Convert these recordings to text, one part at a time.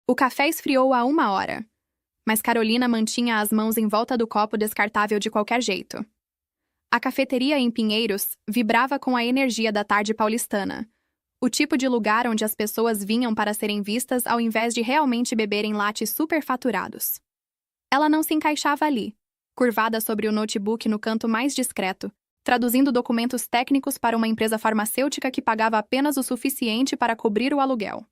O café esfriou há 1 hora, mas Carolina mantinha as mãos em volta do copo descartável de qualquer jeito. A cafeteria em Pinheiros vibrava com a energia da tarde paulistana, o tipo de lugar onde as pessoas vinham para serem vistas ao invés de realmente beberem lattes superfaturados. Ela não se encaixava ali, curvada sobre o notebook no canto mais discreto, traduzindo documentos técnicos para uma empresa farmacêutica que pagava apenas o suficiente para cobrir o aluguel.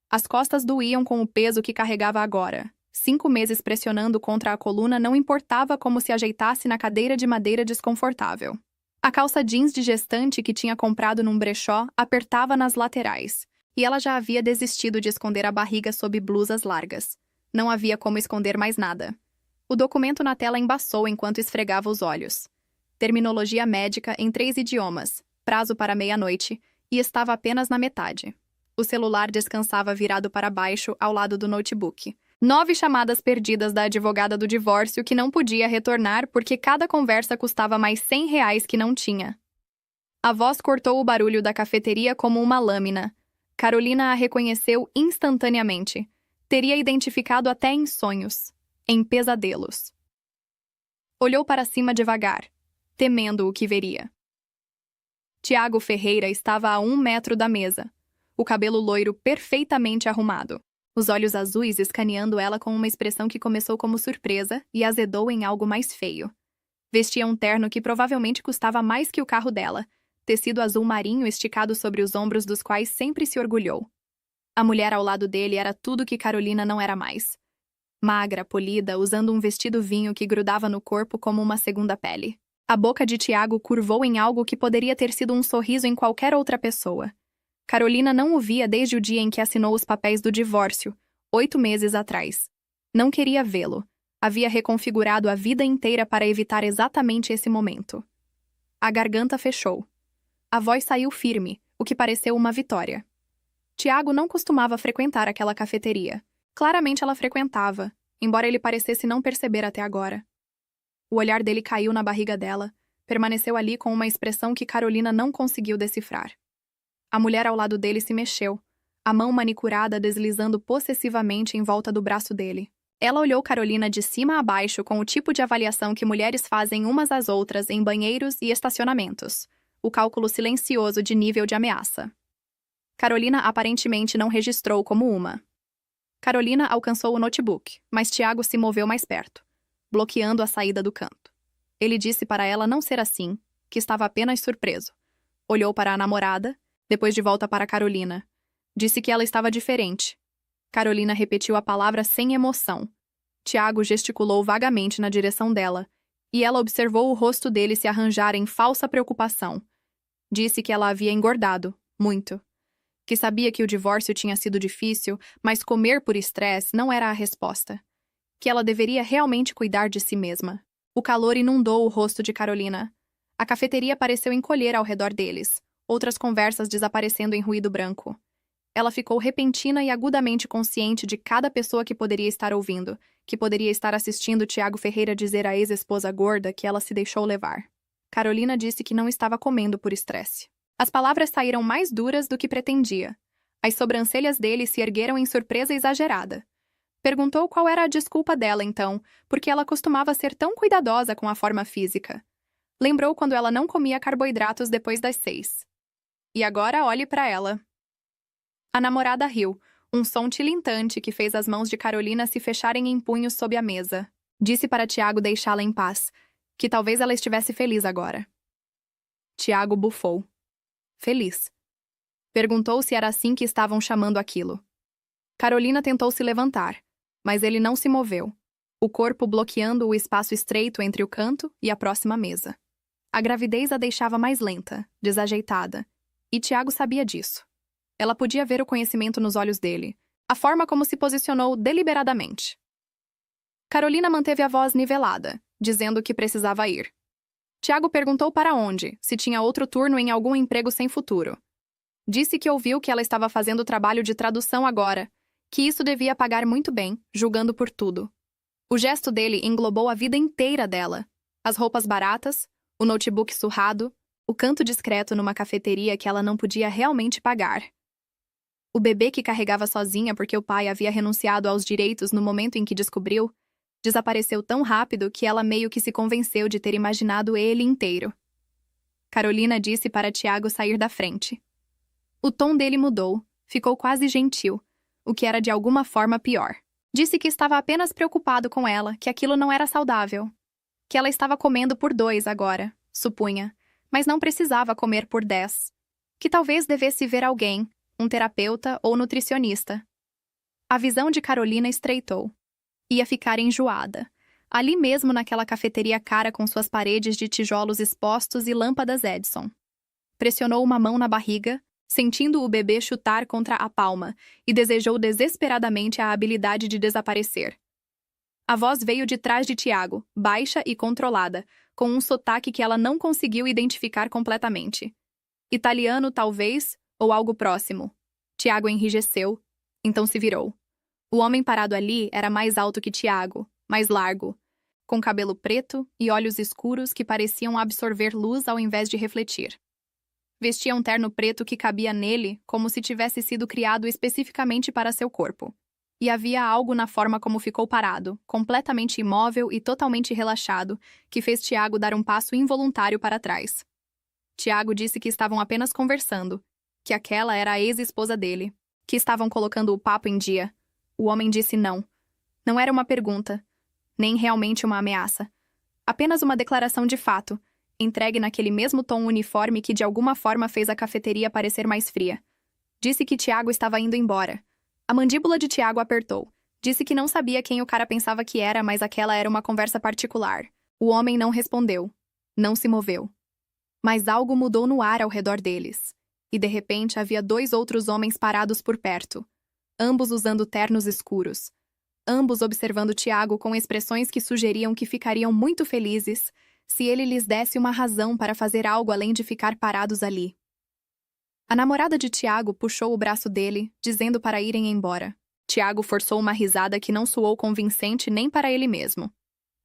As costas doíam com o peso que carregava agora. 5 meses pressionando contra a coluna não importava como se ajeitasse na cadeira de madeira desconfortável. A calça jeans de gestante que tinha comprado num brechó apertava nas laterais, e ela já havia desistido de esconder a barriga sob blusas largas. Não havia como esconder mais nada. O documento na tela embaçou enquanto esfregava os olhos. Terminologia médica em 3 idiomas, prazo para meia-noite, e estava apenas na metade. O celular descansava virado para baixo ao lado do notebook. 9 chamadas perdidas da advogada do divórcio que não podia retornar porque cada conversa custava mais R$ 100 que não tinha. A voz cortou o barulho da cafeteria como uma lâmina. Carolina a reconheceu instantaneamente. Teria identificado até em sonhos, em pesadelos. Olhou para cima devagar, temendo o que veria. Tiago Ferreira estava a 1 metro da mesa, o cabelo loiro perfeitamente arrumado. Os olhos azuis escaneando ela com uma expressão que começou como surpresa e azedou em algo mais feio. Vestia um terno que provavelmente custava mais que o carro dela, tecido azul marinho esticado sobre os ombros dos quais sempre se orgulhou. A mulher ao lado dele era tudo que Carolina não era mais. Magra, polida, usando um vestido vinho que grudava no corpo como uma segunda pele. A boca de Tiago curvou em algo que poderia ter sido um sorriso em qualquer outra pessoa. Carolina não o via desde o dia em que assinou os papéis do divórcio, 8 meses atrás. Não queria vê-lo. Havia reconfigurado a vida inteira para evitar exatamente esse momento. A garganta fechou. A voz saiu firme, o que pareceu uma vitória. Tiago não costumava frequentar aquela cafeteria. Claramente ela frequentava, embora ele parecesse não perceber até agora. O olhar dele caiu na barriga dela, permaneceu ali com uma expressão que Carolina não conseguiu decifrar. A mulher ao lado dele se mexeu, a mão manicurada deslizando possessivamente em volta do braço dele. Ela olhou Carolina de cima a baixo com o tipo de avaliação que mulheres fazem umas às outras em banheiros e estacionamentos, o cálculo silencioso de nível de ameaça. Carolina aparentemente não registrou como uma. Carolina alcançou o notebook, mas Tiago se moveu mais perto, bloqueando a saída do canto. Ele disse para ela não ser assim, que estava apenas surpreso. Olhou para a namorada, depois de volta para Carolina. Disse que ela estava diferente. Carolina repetiu a palavra sem emoção. Tiago gesticulou vagamente na direção dela, e ela observou o rosto dele se arranjar em falsa preocupação. Disse que ela havia engordado, muito. Que sabia que o divórcio tinha sido difícil, mas comer por estresse não era a resposta. Que ela deveria realmente cuidar de si mesma. O calor inundou o rosto de Carolina. A cafeteria pareceu encolher ao redor deles, outras conversas desaparecendo em ruído branco. Ela ficou repentina e agudamente consciente de cada pessoa que poderia estar ouvindo, que poderia estar assistindo Tiago Ferreira dizer à ex-esposa gorda que ela se deixou levar. Carolina disse que não estava comendo por estresse. As palavras saíram mais duras do que pretendia. As sobrancelhas dele se ergueram em surpresa exagerada. Perguntou qual era a desculpa dela, então, porque ela costumava ser tão cuidadosa com a forma física. Lembrou quando ela não comia carboidratos depois das 6. E agora olhe para ela. A namorada riu, um som tilintante que fez as mãos de Carolina se fecharem em punhos sob a mesa. Disse para Tiago deixá-la em paz, que talvez ela estivesse feliz agora. Tiago bufou. Feliz. Perguntou se era assim que estavam chamando aquilo. Carolina tentou se levantar, mas ele não se moveu, o corpo bloqueando o espaço estreito entre o canto e a próxima mesa. A gravidez a deixava mais lenta, desajeitada, e Tiago sabia disso. Ela podia ver o conhecimento nos olhos dele, a forma como se posicionou deliberadamente. Carolina manteve a voz nivelada, dizendo que precisava ir. Tiago perguntou para onde, se tinha outro turno em algum emprego sem futuro. Disse que ouviu que ela estava fazendo trabalho de tradução agora, que isso devia pagar muito bem, julgando por tudo. O gesto dele englobou a vida inteira dela. As roupas baratas, o notebook surrado, o canto discreto numa cafeteria que ela não podia realmente pagar. O bebê que carregava sozinha porque o pai havia renunciado aos direitos no momento em que descobriu, desapareceu tão rápido que ela meio que se convenceu de ter imaginado ele inteiro. Carolina disse para Tiago sair da frente. O tom dele mudou, ficou quase gentil, o que era de alguma forma pior. Disse que estava apenas preocupado com ela, que aquilo não era saudável. Que ela estava comendo por 2 agora, supunha, mas não precisava comer por 10. Que talvez devesse ver alguém, um terapeuta ou nutricionista. A visão de Carolina estreitou. Ia ficar enjoada. Ali mesmo naquela cafeteria cara com suas paredes de tijolos expostos e lâmpadas Edison. Pressionou uma mão na barriga, sentindo o bebê chutar contra a palma, e desejou desesperadamente a habilidade de desaparecer. A voz veio de trás de Tiago, baixa e controlada, com um sotaque que ela não conseguiu identificar completamente. Italiano, talvez, ou algo próximo. Tiago enrijeceu, então se virou. O homem parado ali era mais alto que Tiago, mais largo, com cabelo preto e olhos escuros que pareciam absorver luz ao invés de refletir. Vestia um terno preto que cabia nele como se tivesse sido criado especificamente para seu corpo. E havia algo na forma como ficou parado, completamente imóvel e totalmente relaxado, que fez Tiago dar um passo involuntário para trás. Tiago disse que estavam apenas conversando, que aquela era a ex-esposa dele, que estavam colocando o papo em dia. O homem disse não. Não era uma pergunta, nem realmente uma ameaça. Apenas uma declaração de fato, entregue naquele mesmo tom uniforme que de alguma forma fez a cafeteria parecer mais fria. Disse que Tiago estava indo embora. A mandíbula de Tiago apertou. Disse que não sabia quem o cara pensava que era, mas aquela era uma conversa particular. O homem não respondeu. Não se moveu. Mas algo mudou no ar ao redor deles. E de repente havia 2 outros homens parados por perto. Ambos usando ternos escuros. Ambos observando Tiago com expressões que sugeriam que ficariam muito felizes se ele lhes desse uma razão para fazer algo além de ficar parados ali. A namorada de Tiago puxou o braço dele, dizendo para irem embora. Tiago forçou uma risada que não soou convincente nem para ele mesmo.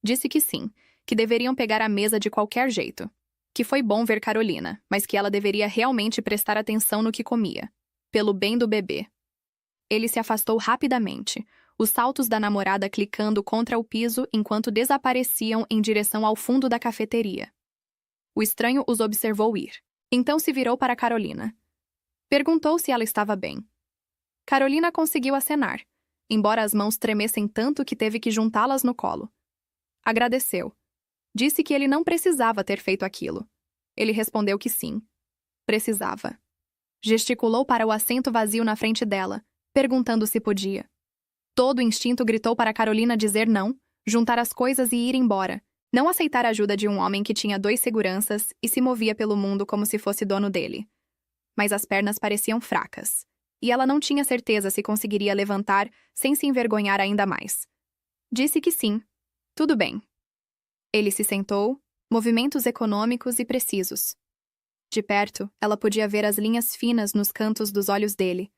Disse que sim, que deveriam pegar a mesa de qualquer jeito. Que foi bom ver Carolina, mas que ela deveria realmente prestar atenção no que comia. Pelo bem do bebê. Ele se afastou rapidamente, os saltos da namorada clicando contra o piso enquanto desapareciam em direção ao fundo da cafeteria. O estranho os observou ir. Então se virou para Carolina. Perguntou se ela estava bem. Carolina conseguiu acenar, embora as mãos tremessem tanto que teve que juntá-las no colo. Agradeceu. Disse que ele não precisava ter feito aquilo. Ele respondeu que sim. Precisava. Gesticulou para o assento vazio na frente dela, perguntando se podia. Todo instinto gritou para Carolina dizer não, juntar as coisas e ir embora, não aceitar a ajuda de um homem que tinha 2 seguranças e se movia pelo mundo como se fosse dono dele. Mas as pernas pareciam fracas, e ela não tinha certeza se conseguiria levantar sem se envergonhar ainda mais. Disse que sim. Tudo bem. Ele se sentou, movimentos econômicos e precisos. De perto, ela podia ver as linhas finas nos cantos dos olhos dele,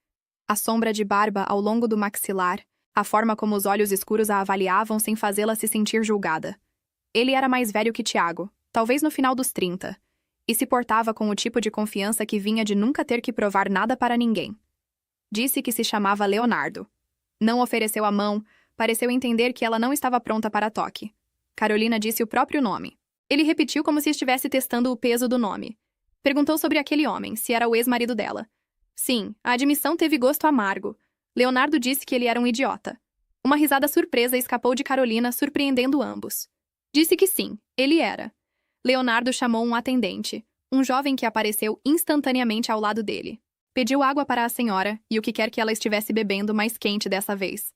a sombra de barba ao longo do maxilar, a forma como os olhos escuros a avaliavam sem fazê-la se sentir julgada. Ele era mais velho que Tiago, talvez no final dos 30, e se portava com o tipo de confiança que vinha de nunca ter que provar nada para ninguém. Disse que se chamava Leonardo. Não ofereceu a mão, pareceu entender que ela não estava pronta para toque. Carolina disse o próprio nome. Ele repetiu como se estivesse testando o peso do nome. Perguntou sobre aquele homem, se era o ex-marido dela. Sim, a admissão teve gosto amargo. Leonardo disse que ele era um idiota. Uma risada surpresa escapou de Carolina, surpreendendo ambos. Disse que sim, ele era. Leonardo chamou um atendente, um jovem que apareceu instantaneamente ao lado dele. Pediu água para a senhora e o que quer que ela estivesse bebendo mais quente dessa vez.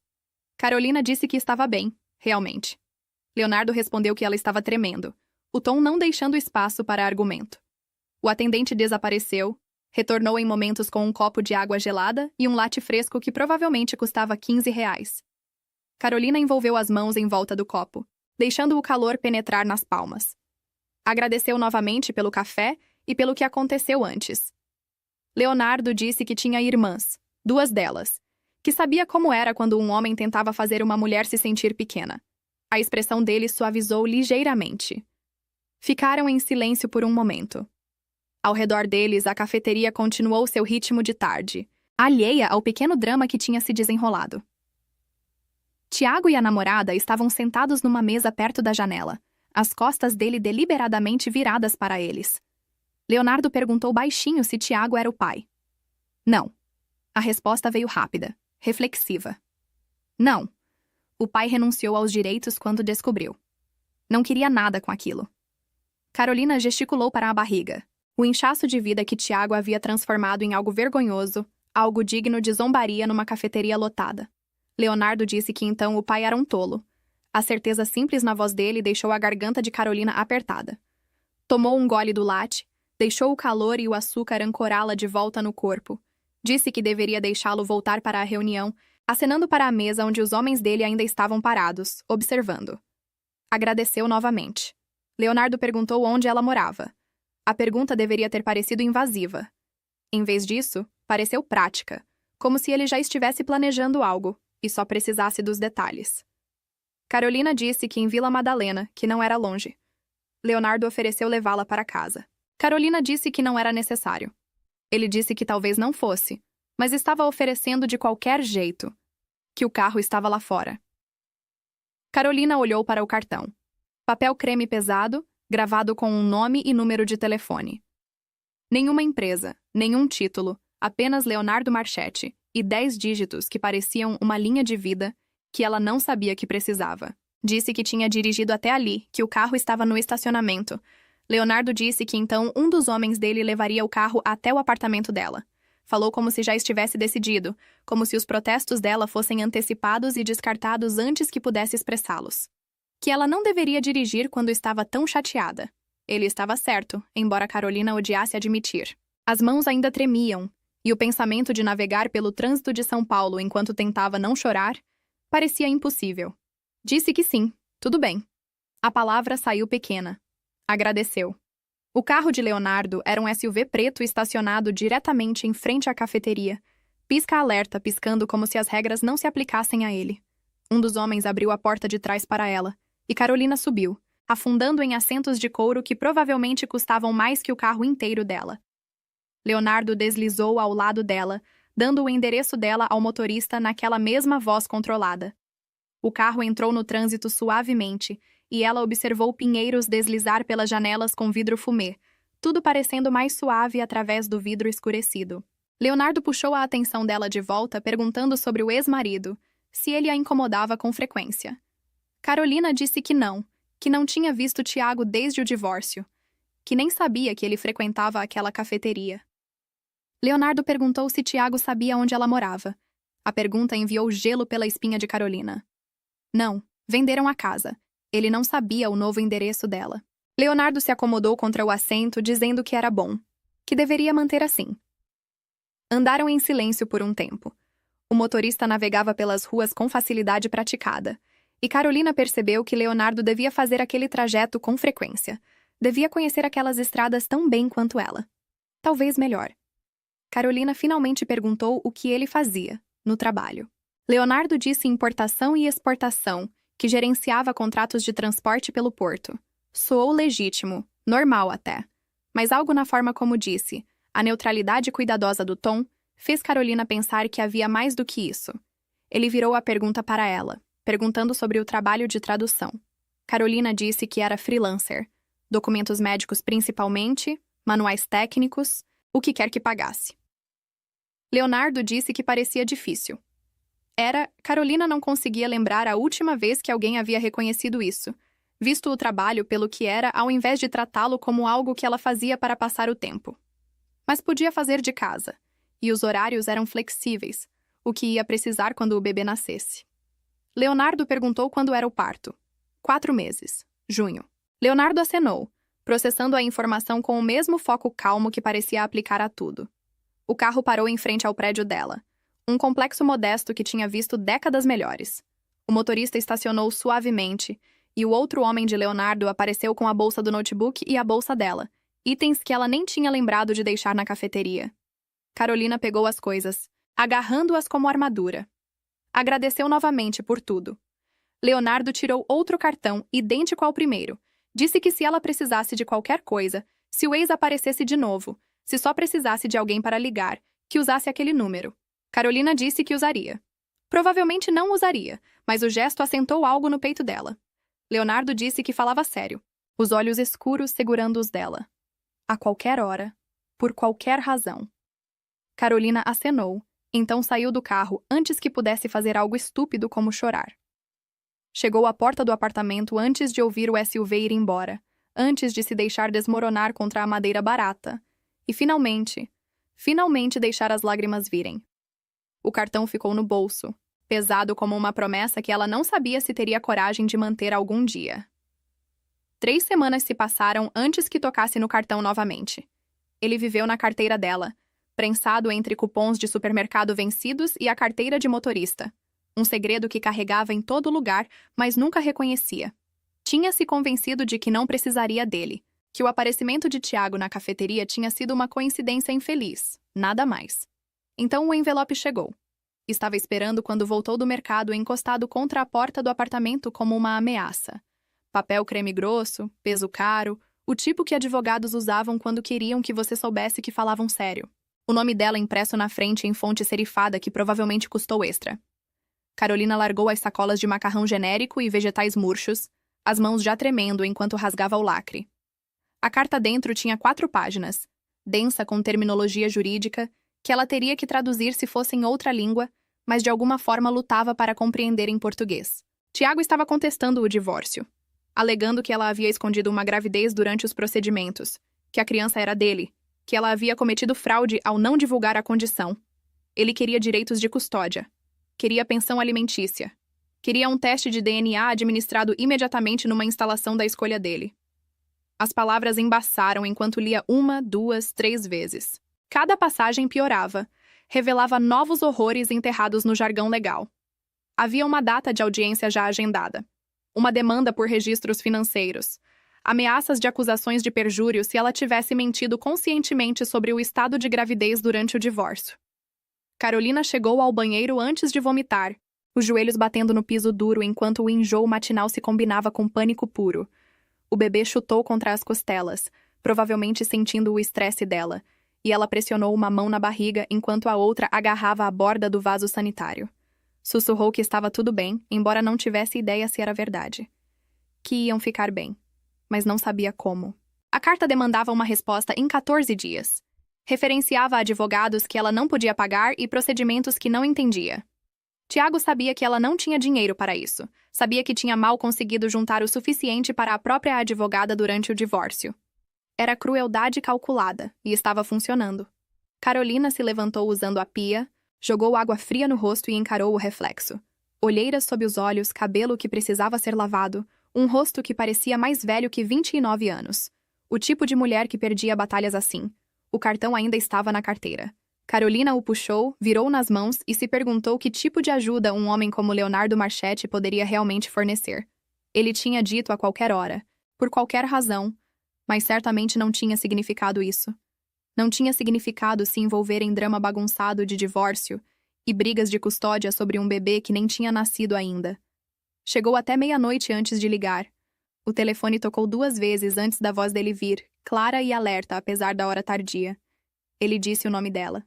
Carolina disse que estava bem, realmente. Leonardo respondeu que ela estava tremendo, o tom não deixando espaço para argumento. O atendente desapareceu, retornou em momentos com um copo de água gelada e um latte fresco que provavelmente custava R$ 15. Carolina envolveu as mãos em volta do copo, deixando o calor penetrar nas palmas. Agradeceu novamente pelo café e pelo que aconteceu antes. Leonardo disse que tinha irmãs, 2 delas, que sabia como era quando um homem tentava fazer uma mulher se sentir pequena. A expressão dele suavizou ligeiramente. Ficaram em silêncio por um momento. Ao redor deles, a cafeteria continuou seu ritmo de tarde, alheia ao pequeno drama que tinha se desenrolado. Tiago e a namorada estavam sentados numa mesa perto da janela, as costas dele deliberadamente viradas para eles. Leonardo perguntou baixinho se Tiago era o pai. Não. A resposta veio rápida, reflexiva. Não. O pai renunciou aos direitos quando descobriu. Não queria nada com aquilo. Carolina gesticulou para a barriga. O inchaço de vida que Tiago havia transformado em algo vergonhoso, algo digno de zombaria numa cafeteria lotada. Leonardo disse que então o pai era um tolo. A certeza simples na voz dele deixou a garganta de Carolina apertada. Tomou um gole do latte, deixou o calor e o açúcar ancorá-la de volta no corpo. Disse que deveria deixá-lo voltar para a reunião, acenando para a mesa onde os homens dele ainda estavam parados, observando. Agradeceu novamente. Leonardo perguntou onde ela morava. A pergunta deveria ter parecido invasiva. Em vez disso, pareceu prática, como se ele já estivesse planejando algo e só precisasse dos detalhes. Carolina disse que em Vila Madalena, que não era longe. Leonardo ofereceu levá-la para casa. Carolina disse que não era necessário. Ele disse que talvez não fosse, mas estava oferecendo de qualquer jeito, que o carro estava lá fora. Carolina olhou para o cartão. Papel creme pesado, gravado com um nome e número de telefone. Nenhuma empresa, nenhum título, apenas Leonardo Marchetti e 10 dígitos que pareciam uma linha de vida que ela não sabia que precisava. Disse que tinha dirigido até ali, que o carro estava no estacionamento. Leonardo disse que então um dos homens dele levaria o carro até o apartamento dela. Falou como se já estivesse decidido, como se os protestos dela fossem antecipados e descartados antes que pudesse expressá-los. Que ela não deveria dirigir quando estava tão chateada. Ele estava certo, embora Carolina odiasse admitir. As mãos ainda tremiam, e o pensamento de navegar pelo trânsito de São Paulo enquanto tentava não chorar parecia impossível. Disse que sim, tudo bem. A palavra saiu pequena. Agradeceu. O carro de Leonardo era um SUV preto estacionado diretamente em frente à cafeteria. Pisca-alerta piscando como se as regras não se aplicassem a ele. Um dos homens abriu a porta de trás para ela, e Carolina subiu, afundando em assentos de couro que provavelmente custavam mais que o carro inteiro dela. Leonardo deslizou ao lado dela, dando o endereço dela ao motorista naquela mesma voz controlada. O carro entrou no trânsito suavemente, e ela observou pinheiros deslizar pelas janelas com vidro fumê, tudo parecendo mais suave através do vidro escurecido. Leonardo puxou a atenção dela de volta, perguntando sobre o ex-marido, se ele a incomodava com frequência. Carolina disse que não tinha visto Tiago desde o divórcio, que nem sabia que ele frequentava aquela cafeteria. Leonardo perguntou se Tiago sabia onde ela morava. A pergunta enviou gelo pela espinha de Carolina. Não, venderam a casa. Ele não sabia o novo endereço dela. Leonardo se acomodou contra o assento, dizendo que era bom, que deveria manter assim. Andaram em silêncio por um tempo. O motorista navegava pelas ruas com facilidade praticada, e Carolina percebeu que Leonardo devia fazer aquele trajeto com frequência. Devia conhecer aquelas estradas tão bem quanto ela. Talvez melhor. Carolina finalmente perguntou o que ele fazia, no trabalho. Leonardo disse importação e exportação, que gerenciava contratos de transporte pelo porto. Soou legítimo, normal até. Mas algo na forma como disse, a neutralidade cuidadosa do tom, fez Carolina pensar que havia mais do que isso. Ele virou a pergunta para ela, perguntando sobre o trabalho de tradução. Carolina disse que era freelancer. Documentos médicos principalmente, manuais técnicos, o que quer que pagasse. Leonardo disse que parecia difícil. Carolina não conseguia lembrar a última vez que alguém havia reconhecido isso, visto o trabalho pelo que era ao invés de tratá-lo como algo que ela fazia para passar o tempo. Mas podia fazer de casa, e os horários eram flexíveis, o que ia precisar quando o bebê nascesse. Leonardo perguntou quando era o parto. 4 meses. Junho. Leonardo acenou, processando a informação com o mesmo foco calmo que parecia aplicar a tudo. O carro parou em frente ao prédio dela. Um complexo modesto que tinha visto décadas melhores. O motorista estacionou suavemente, e o outro homem de Leonardo apareceu com a bolsa do notebook e a bolsa dela, itens que ela nem tinha lembrado de deixar na cafeteria. Carolina pegou as coisas, agarrando-as como armadura. Agradeceu novamente por tudo. Leonardo tirou outro cartão, idêntico ao primeiro. Disse que se ela precisasse de qualquer coisa, se o ex aparecesse de novo, se só precisasse de alguém para ligar, que usasse aquele número. Carolina disse que usaria. Provavelmente não usaria, mas o gesto assentou algo no peito dela. Leonardo disse que falava sério, os olhos escuros segurando os dela. A qualquer hora, por qualquer razão. Carolina acenou, então saiu do carro antes que pudesse fazer algo estúpido como chorar. Chegou à porta do apartamento antes de ouvir o SUV ir embora, antes de se deixar desmoronar contra a madeira barata, e finalmente deixar as lágrimas virem. O cartão ficou no bolso, pesado como uma promessa que ela não sabia se teria coragem de manter algum dia. 3 semanas se passaram antes que tocasse no cartão novamente. Ele viveu na carteira dela, prensado entre cupons de supermercado vencidos e a carteira de motorista. Um segredo que carregava em todo lugar, mas nunca reconhecia. Tinha-se convencido de que não precisaria dele, que o aparecimento de Tiago na cafeteria tinha sido uma coincidência infeliz, nada mais. Então o envelope chegou. Estava esperando quando voltou do mercado encostado contra a porta do apartamento como uma ameaça. Papel creme grosso, peso caro, o tipo que advogados usavam quando queriam que você soubesse que falavam sério. O nome dela impresso na frente em fonte serifada que provavelmente custou extra. Carolina largou as sacolas de macarrão genérico e vegetais murchos, as mãos já tremendo enquanto rasgava o lacre. A carta dentro tinha 4 páginas, densa com terminologia jurídica, que ela teria que traduzir se fosse em outra língua, mas de alguma forma lutava para compreender em português. Tiago estava contestando o divórcio, alegando que ela havia escondido uma gravidez durante os procedimentos, que a criança era dele, que ela havia cometido fraude ao não divulgar a condição. Ele queria direitos de custódia. Queria pensão alimentícia. Queria um teste de DNA administrado imediatamente numa instalação da escolha dele. As palavras embaçaram enquanto lia 1, 2, 3 vezes. Cada passagem piorava, revelava novos horrores enterrados no jargão legal. Havia uma data de audiência já agendada. Uma demanda por registros financeiros. Ameaças de acusações de perjúrio se ela tivesse mentido conscientemente sobre o estado de gravidez durante o divórcio. Carolina chegou ao banheiro antes de vomitar, os joelhos batendo no piso duro enquanto o enjoo matinal se combinava com pânico puro. O bebê chutou contra as costelas, provavelmente sentindo o estresse dela, e ela pressionou uma mão na barriga enquanto a outra agarrava a borda do vaso sanitário. Sussurrou que estava tudo bem, embora não tivesse ideia se era verdade. Que iam ficar bem, mas não sabia como. A carta demandava uma resposta em 14 dias. Referenciava advogados que ela não podia pagar e procedimentos que não entendia. Tiago sabia que ela não tinha dinheiro para isso. Sabia que tinha mal conseguido juntar o suficiente para a própria advogada durante o divórcio. Era crueldade calculada, e estava funcionando. Carolina se levantou usando a pia, jogou água fria no rosto e encarou o reflexo. Olheiras sob os olhos, cabelo que precisava ser lavado, um rosto que parecia mais velho que 29 anos. O tipo de mulher que perdia batalhas assim. O cartão ainda estava na carteira. Carolina o puxou, virou nas mãos e se perguntou que tipo de ajuda um homem como Leonardo Marchetti poderia realmente fornecer. Ele tinha dito a qualquer hora, por qualquer razão, mas certamente não tinha significado isso. Não tinha significado se envolver em drama bagunçado de divórcio e brigas de custódia sobre um bebê que nem tinha nascido ainda. Chegou até meia-noite antes de ligar. O telefone tocou 2 vezes antes da voz dele vir, clara e alerta apesar da hora tardia. Ele disse o nome dela.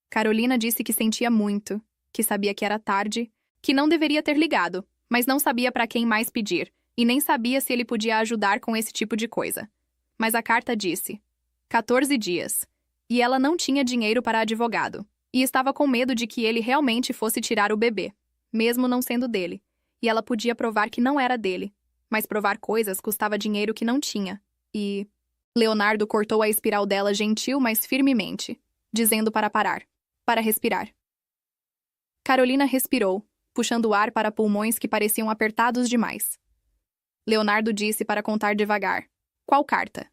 Carolina disse que sentia muito, que sabia que era tarde, que não deveria ter ligado, mas não sabia para quem mais pedir, e nem sabia se ele podia ajudar com esse tipo de coisa. Mas a carta disse 14 dias, e ela não tinha dinheiro para advogado, e estava com medo de que ele realmente fosse tirar o bebê, mesmo não sendo dele, e ela podia provar que não era dele, mas provar coisas custava dinheiro que não tinha, e... Leonardo cortou a espiral dela gentil, mas firmemente, dizendo para parar, para respirar. Carolina respirou, puxando o ar para pulmões que pareciam apertados demais. Leonardo disse para contar devagar. Qual carta?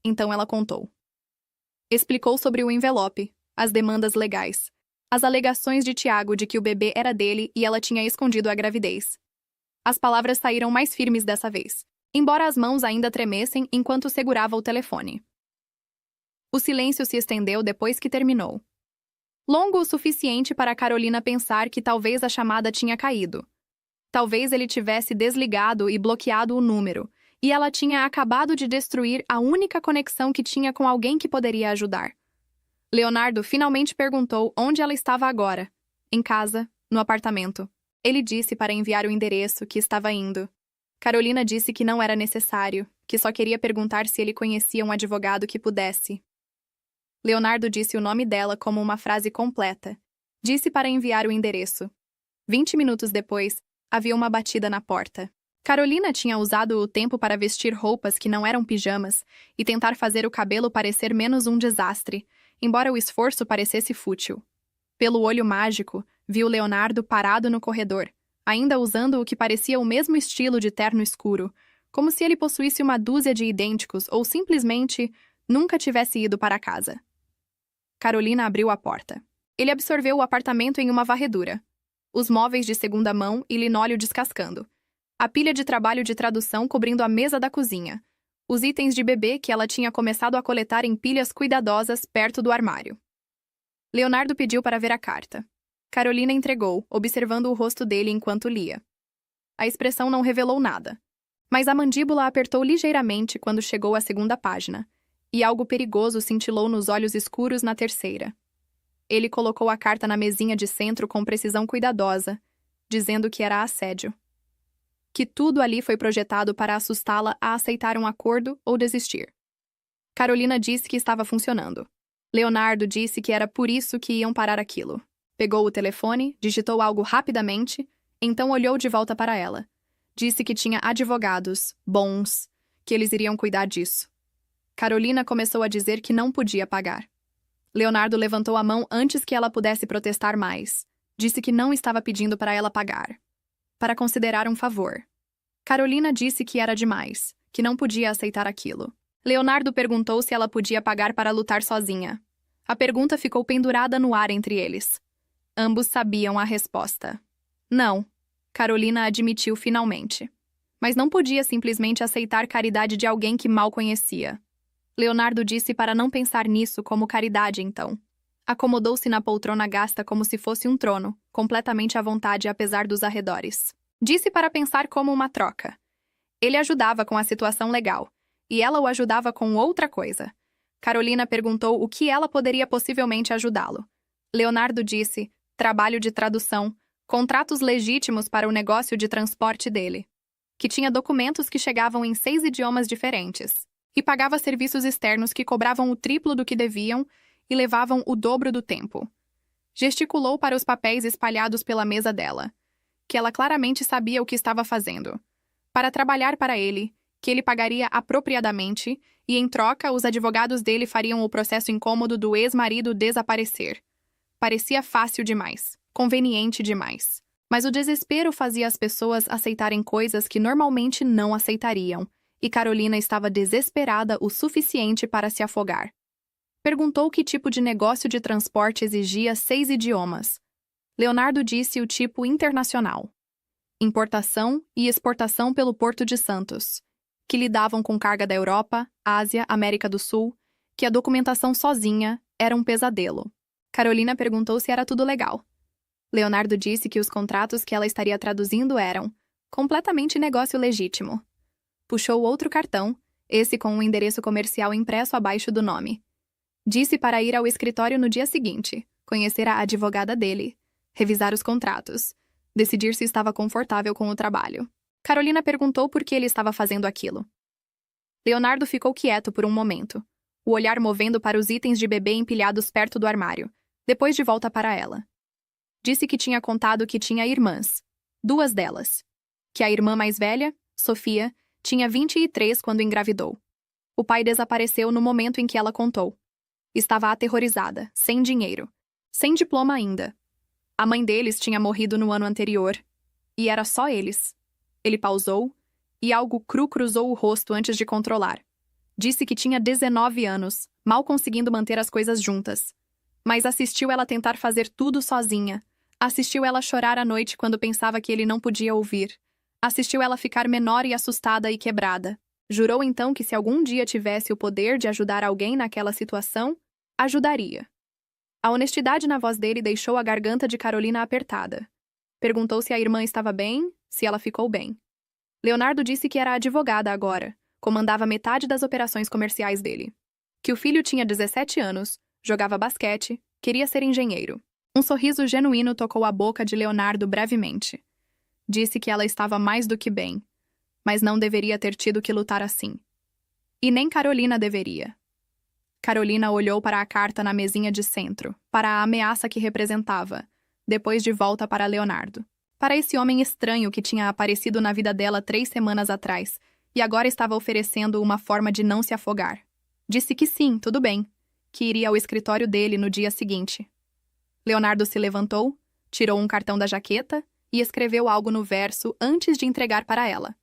Então ela contou. Explicou sobre o envelope, as demandas legais, as alegações de Tiago de que o bebê era dele e ela tinha escondido a gravidez. As palavras saíram mais firmes dessa vez, embora as mãos ainda tremessem enquanto segurava o telefone. O silêncio se estendeu depois que terminou. Longo o suficiente para Carolina pensar que talvez a chamada tinha caído. Talvez ele tivesse desligado e bloqueado o número, e ela tinha acabado de destruir a única conexão que tinha com alguém que poderia ajudar. Leonardo finalmente perguntou onde ela estava agora. Em casa, no apartamento. Ele disse para enviar o endereço que estava indo. Carolina disse que não era necessário, que só queria perguntar se ele conhecia um advogado que pudesse. Leonardo disse o nome dela como uma frase completa. Disse para enviar o endereço. 20 minutos depois, havia uma batida na porta. Carolina tinha usado o tempo para vestir roupas que não eram pijamas e tentar fazer o cabelo parecer menos um desastre, embora o esforço parecesse fútil. Pelo olho mágico, viu Leonardo parado no corredor, ainda usando o que parecia o mesmo estilo de terno escuro, como se ele possuísse uma dúzia de idênticos ou simplesmente nunca tivesse ido para casa. Carolina abriu a porta. Ele absorveu o apartamento em uma varredura. Os móveis de segunda mão e linóleo descascando. A pilha de trabalho de tradução cobrindo a mesa da cozinha. Os itens de bebê que ela tinha começado a coletar em pilhas cuidadosas perto do armário. Leonardo pediu para ver a carta. Carolina entregou, observando o rosto dele enquanto lia. A expressão não revelou nada. Mas a mandíbula apertou ligeiramente quando chegou à segunda página, e algo perigoso cintilou nos olhos escuros na terceira. Ele colocou a carta na mesinha de centro com precisão cuidadosa, dizendo que era assédio. Que tudo ali foi projetado para assustá-la a aceitar um acordo ou desistir. Carolina disse que estava funcionando. Leonardo disse que era por isso que iam parar aquilo. Pegou o telefone, digitou algo rapidamente, então olhou de volta para ela. Disse que tinha advogados, bons, que eles iriam cuidar disso. Carolina começou a dizer que não podia pagar. Leonardo levantou a mão antes que ela pudesse protestar mais. Disse que não estava pedindo para ela pagar. Para considerar um favor. Carolina disse que era demais, que não podia aceitar aquilo. Leonardo perguntou se ela podia pagar para lutar sozinha. A pergunta ficou pendurada no ar entre eles. Ambos sabiam a resposta. Não, Carolina admitiu finalmente. Mas não podia simplesmente aceitar caridade de alguém que mal conhecia. Leonardo disse para não pensar nisso como caridade, então. Acomodou-se na poltrona gasta como se fosse um trono, completamente à vontade apesar dos arredores. Disse para pensar como uma troca. Ele ajudava com a situação legal, e ela o ajudava com outra coisa. Carolina perguntou o que ela poderia possivelmente ajudá-lo. Leonardo disse, trabalho de tradução, contratos legítimos para o negócio de transporte dele. Que tinha documentos que chegavam em 6 idiomas diferentes. E pagava serviços externos que cobravam o triplo do que deviam e levavam o dobro do tempo. Gesticulou para os papéis espalhados pela mesa dela, que ela claramente sabia o que estava fazendo. Para trabalhar para ele, que ele pagaria apropriadamente, e em troca os advogados dele fariam o processo incômodo do ex-marido desaparecer. Parecia fácil demais, conveniente demais. Mas o desespero fazia as pessoas aceitarem coisas que normalmente não aceitariam, e Carolina estava desesperada o suficiente para se afogar. Perguntou que tipo de negócio de transporte exigia 6 idiomas. Leonardo disse o tipo internacional. Importação e exportação pelo Porto de Santos, que lidavam com carga da Europa, Ásia, América do Sul, que a documentação sozinha era um pesadelo. Carolina perguntou se era tudo legal. Leonardo disse que os contratos que ela estaria traduzindo eram completamente negócio legítimo. Puxou outro cartão, esse com um endereço comercial impresso abaixo do nome. Disse para ir ao escritório no dia seguinte, conhecer a advogada dele, revisar os contratos, decidir se estava confortável com o trabalho. Carolina perguntou por que ele estava fazendo aquilo. Leonardo ficou quieto por um momento, o olhar movendo para os itens de bebê empilhados perto do armário, depois de volta para ela. Disse que tinha contado que tinha irmãs, 2 delas. Que a irmã mais velha, Sofia, tinha 23 quando engravidou. O pai desapareceu no momento em que ela contou. Estava aterrorizada, sem dinheiro, sem diploma ainda. A mãe deles tinha morrido no ano anterior, e era só eles. Ele pausou, e algo cru cruzou o rosto antes de controlar. Disse que tinha 19 anos, mal conseguindo manter as coisas juntas. Mas assistiu ela tentar fazer tudo sozinha. Assistiu ela chorar à noite quando pensava que ele não podia ouvir. Assistiu ela ficar menor e assustada e quebrada. Jurou então que se algum dia tivesse o poder de ajudar alguém naquela situação, ajudaria. A honestidade na voz dele deixou a garganta de Carolina apertada. Perguntou se a irmã estava bem, se ela ficou bem. Leonardo disse que era advogada agora, comandava metade das operações comerciais dele. Que o filho tinha 17 anos, jogava basquete, queria ser engenheiro. Um sorriso genuíno tocou a boca de Leonardo brevemente. Disse que ela estava mais do que bem, mas não deveria ter tido que lutar assim. E nem Carolina deveria. Carolina olhou para a carta na mesinha de centro, para a ameaça que representava, depois de volta para Leonardo. Para esse homem estranho que tinha aparecido na vida dela 3 semanas atrás e agora estava oferecendo uma forma de não se afogar. Disse que sim, tudo bem, que iria ao escritório dele no dia seguinte. Leonardo se levantou, tirou um cartão da jaqueta e escreveu algo no verso antes de entregar para ela.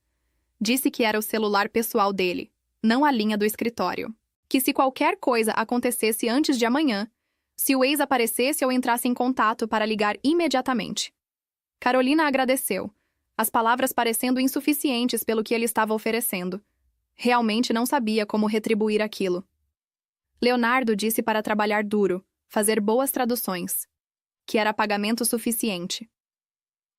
Disse que era o celular pessoal dele, não a linha do escritório. Que se qualquer coisa acontecesse antes de amanhã, se o ex aparecesse ou entrasse em contato para ligar imediatamente. Carolina agradeceu, as palavras parecendo insuficientes pelo que ele estava oferecendo. Realmente não sabia como retribuir aquilo. Leonardo disse para trabalhar duro, fazer boas traduções, que era pagamento suficiente.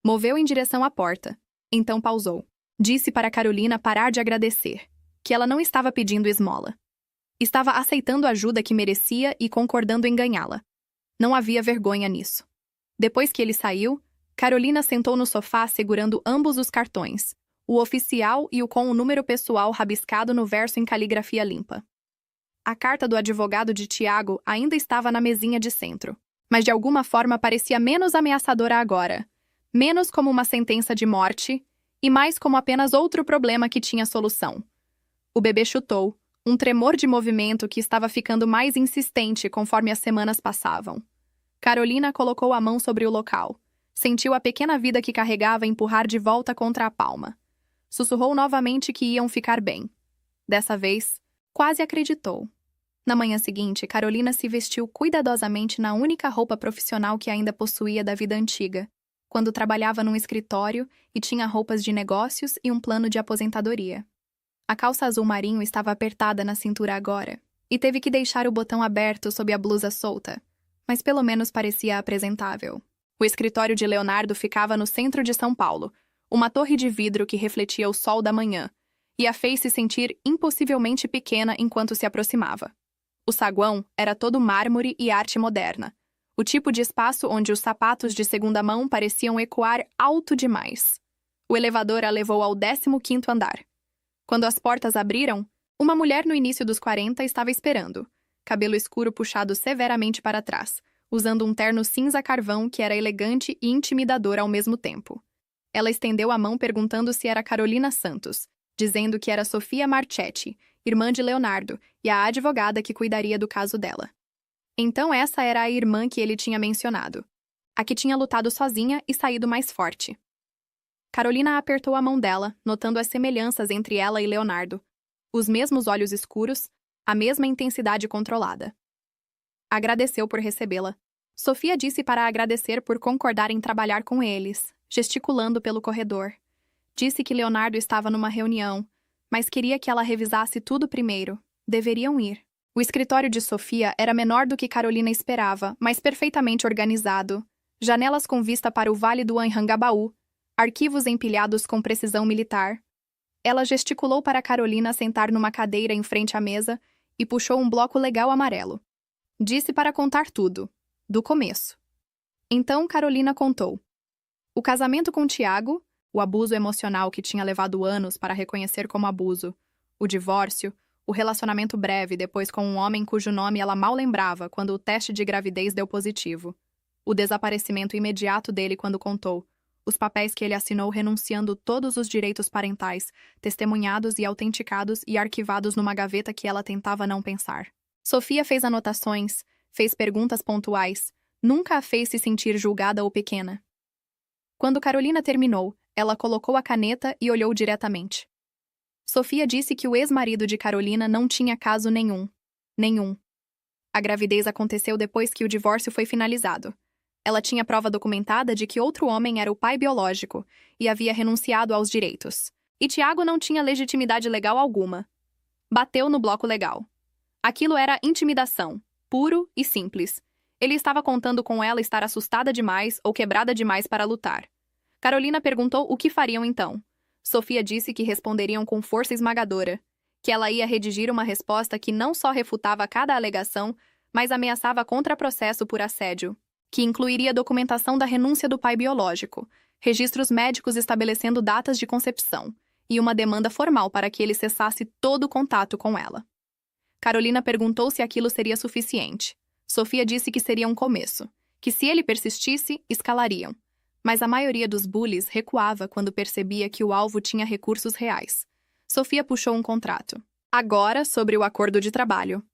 Moveu em direção à porta, então pausou. Disse para Carolina parar de agradecer, que ela não estava pedindo esmola. Estava aceitando a ajuda que merecia e concordando em ganhá-la. Não havia vergonha nisso. Depois que ele saiu, Carolina sentou no sofá segurando ambos os cartões, o oficial e o com o número pessoal rabiscado no verso em caligrafia limpa. A carta do advogado de Tiago ainda estava na mesinha de centro, mas de alguma forma parecia menos ameaçadora agora, menos como uma sentença de morte e mais como apenas outro problema que tinha solução. O bebê chutou, um tremor de movimento que estava ficando mais insistente conforme as semanas passavam. Carolina colocou a mão sobre o local. Sentiu a pequena vida que carregava empurrar de volta contra a palma. Sussurrou novamente que iam ficar bem. Dessa vez, quase acreditou. Na manhã seguinte, Carolina se vestiu cuidadosamente na única roupa profissional que ainda possuía da vida antiga, quando trabalhava num escritório e tinha roupas de negócios e um plano de aposentadoria. A calça azul marinho estava apertada na cintura agora, e teve que deixar o botão aberto sob a blusa solta, mas pelo menos parecia apresentável. O escritório de Leonardo ficava no centro de São Paulo, uma torre de vidro que refletia o sol da manhã, e a fez se sentir impossivelmente pequena enquanto se aproximava. O saguão era todo mármore e arte moderna, o tipo de espaço onde os sapatos de segunda mão pareciam ecoar alto demais. O elevador a levou ao 15º andar. Quando as portas abriram, uma mulher no início dos 40 estava esperando, cabelo escuro puxado severamente para trás, usando um terno cinza carvão que era elegante e intimidador ao mesmo tempo. Ela estendeu a mão perguntando se era Carolina Santos, dizendo que era Sofia Marchetti, irmã de Leonardo, e a advogada que cuidaria do caso dela. Então essa era a irmã que ele tinha mencionado, a que tinha lutado sozinha e saído mais forte. Carolina apertou a mão dela, notando as semelhanças entre ela e Leonardo. Os mesmos olhos escuros, a mesma intensidade controlada. Agradeceu por recebê-la. Sofia disse para agradecer por concordar em trabalhar com eles, gesticulando pelo corredor. Disse que Leonardo estava numa reunião, mas queria que ela revisasse tudo primeiro. Deveriam ir. O escritório de Sofia era menor do que Carolina esperava, mas perfeitamente organizado. Janelas com vista para o Vale do Anhangabaú, arquivos empilhados com precisão militar. Ela gesticulou para Carolina sentar numa cadeira em frente à mesa e puxou um bloco legal amarelo. Disse para contar tudo, do começo. Então Carolina contou. O casamento com Tiago, o abuso emocional que tinha levado anos para reconhecer como abuso, o divórcio, o relacionamento breve depois com um homem cujo nome ela mal lembrava quando o teste de gravidez deu positivo, o desaparecimento imediato dele quando contou, os papéis que ele assinou renunciando todos os direitos parentais, testemunhados e autenticados e arquivados numa gaveta que ela tentava não pensar. Sofia fez anotações, fez perguntas pontuais, nunca a fez se sentir julgada ou pequena. Quando Carolina terminou, ela colocou a caneta e olhou diretamente. Sofia disse que o ex-marido de Carolina não tinha caso nenhum. Nenhum. A gravidez aconteceu depois que o divórcio foi finalizado. Ela tinha prova documentada de que outro homem era o pai biológico e havia renunciado aos direitos. E Tiago não tinha legitimidade legal alguma. Bateu no bloco legal. Aquilo era intimidação, puro e simples. Ele estava contando com ela estar assustada demais ou quebrada demais para lutar. Carolina perguntou o que fariam então. Sofia disse que responderiam com força esmagadora, que ela ia redigir uma resposta que não só refutava cada alegação, mas ameaçava contraprocesso por assédio, que incluiria documentação da renúncia do pai biológico, registros médicos estabelecendo datas de concepção e uma demanda formal para que ele cessasse todo o contato com ela. Carolina perguntou se aquilo seria suficiente. Sofia disse que seria um começo, que se ele persistisse, escalariam. Mas a maioria dos bullies recuava quando percebia que o alvo tinha recursos reais. Sofia puxou um contrato. Agora, sobre o acordo de trabalho.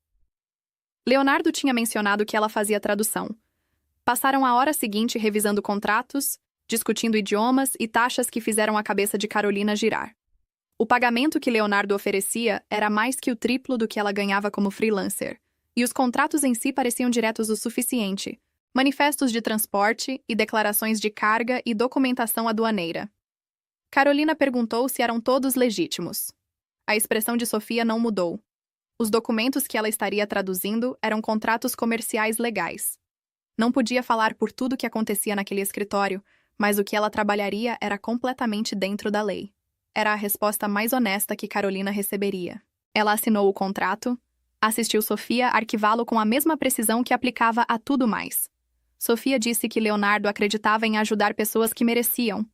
Leonardo tinha mencionado que ela fazia tradução. Passaram a hora seguinte revisando contratos, discutindo idiomas e taxas que fizeram a cabeça de Carolina girar. O pagamento que Leonardo oferecia era mais que o triplo do que ela ganhava como freelancer, e os contratos em si pareciam diretos o suficiente. Manifestos de transporte e declarações de carga e documentação aduaneira. Carolina perguntou se eram todos legítimos. A expressão de Sofia não mudou. Os documentos que ela estaria traduzindo eram contratos comerciais legais. Não podia falar por tudo que acontecia naquele escritório, mas o que ela trabalharia era completamente dentro da lei. Era a resposta mais honesta que Carolina receberia. Ela assinou o contrato, assistiu Sofia arquivá-lo com a mesma precisão que aplicava a tudo mais. Sofia disse que Leonardo acreditava em ajudar pessoas que mereciam,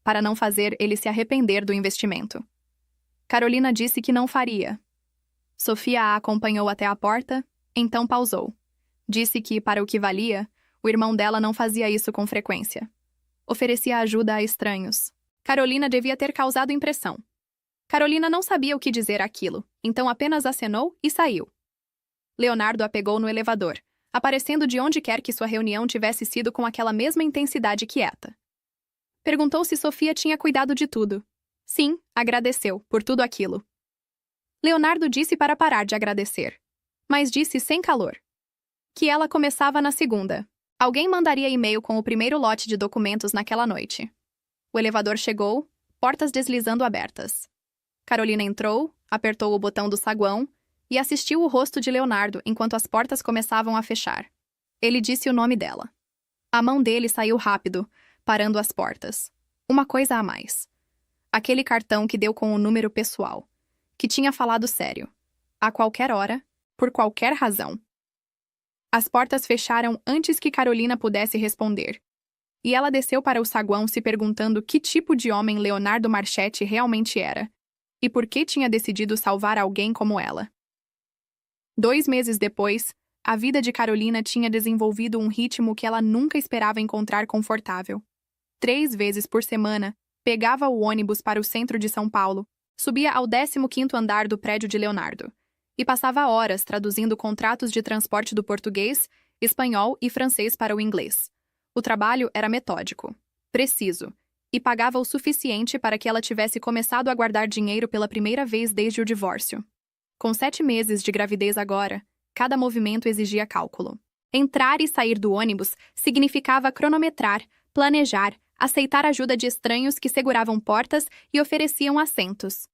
para não fazer ele se arrepender do investimento. Carolina disse que não faria. Sofia a acompanhou até a porta, então pausou. Disse que, para o que valia, o irmão dela não fazia isso com frequência. Oferecia ajuda a estranhos. Carolina devia ter causado impressão. Carolina não sabia o que dizer àquilo, então apenas acenou e saiu. Leonardo a pegou no elevador, aparecendo de onde quer que sua reunião tivesse sido com aquela mesma intensidade quieta. Perguntou se Sofia tinha cuidado de tudo. Sim, agradeceu, por tudo aquilo. Leonardo disse para parar de agradecer, mas disse sem calor. Que ela começava na segunda. Alguém mandaria e-mail com o primeiro lote de documentos naquela noite. O elevador chegou, portas deslizando abertas. Carolina entrou, apertou o botão do saguão e assistiu o rosto de Leonardo enquanto as portas começavam a fechar. Ele disse o nome dela. A mão dele saiu rápido, parando as portas. Uma coisa a mais. Aquele cartão que deu com o número pessoal, que tinha falado sério. A qualquer hora, por qualquer razão. As portas fecharam antes que Carolina pudesse responder. E ela desceu para o saguão se perguntando que tipo de homem Leonardo Marchetti realmente era. E por que tinha decidido salvar alguém como ela. 2 meses depois, a vida de Carolina tinha desenvolvido um ritmo que ela nunca esperava encontrar confortável. 3 vezes por semana, pegava o ônibus para o centro de São Paulo, subia ao 15º andar do prédio de Leonardo e passava horas traduzindo contratos de transporte do português, espanhol e francês para o inglês. O trabalho era metódico, preciso, e pagava o suficiente para que ela tivesse começado a guardar dinheiro pela primeira vez desde o divórcio. Com 7 meses de gravidez agora, cada movimento exigia cálculo. Entrar e sair do ônibus significava cronometrar, planejar, aceitar ajuda de estranhos que seguravam portas e ofereciam assentos.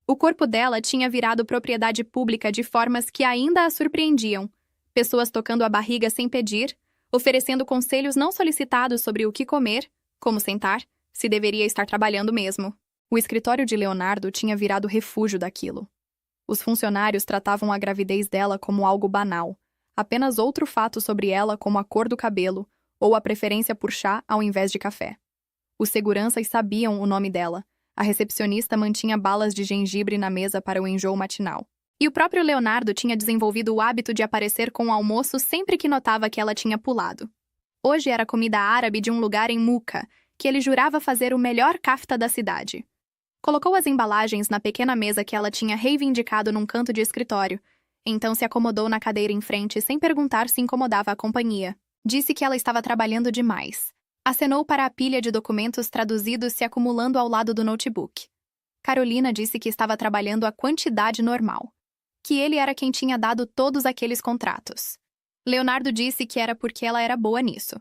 O corpo dela tinha virado propriedade pública de formas que ainda a surpreendiam. Pessoas tocando a barriga sem pedir, oferecendo conselhos não solicitados sobre o que comer, como sentar, se deveria estar trabalhando mesmo. O escritório de Leonardo tinha virado refúgio daquilo. Os funcionários tratavam a gravidez dela como algo banal, apenas outro fato sobre ela como a cor do cabelo ou a preferência por chá ao invés de café. Os seguranças sabiam o nome dela. A recepcionista mantinha balas de gengibre na mesa para o enjoo matinal. E o próprio Leonardo tinha desenvolvido o hábito de aparecer com o almoço sempre que notava que ela tinha pulado. Hoje era comida árabe de um lugar em Muca, que ele jurava fazer o melhor kafta da cidade. Colocou as embalagens na pequena mesa que ela tinha reivindicado num canto de escritório, então se acomodou na cadeira em frente sem perguntar se incomodava a companhia. Disse que ela estava trabalhando demais. Acenou para a pilha de documentos traduzidos se acumulando ao lado do notebook. Carolina disse que estava trabalhando a quantidade normal, que ele era quem tinha dado todos aqueles contratos. Leonardo disse que era porque ela era boa nisso.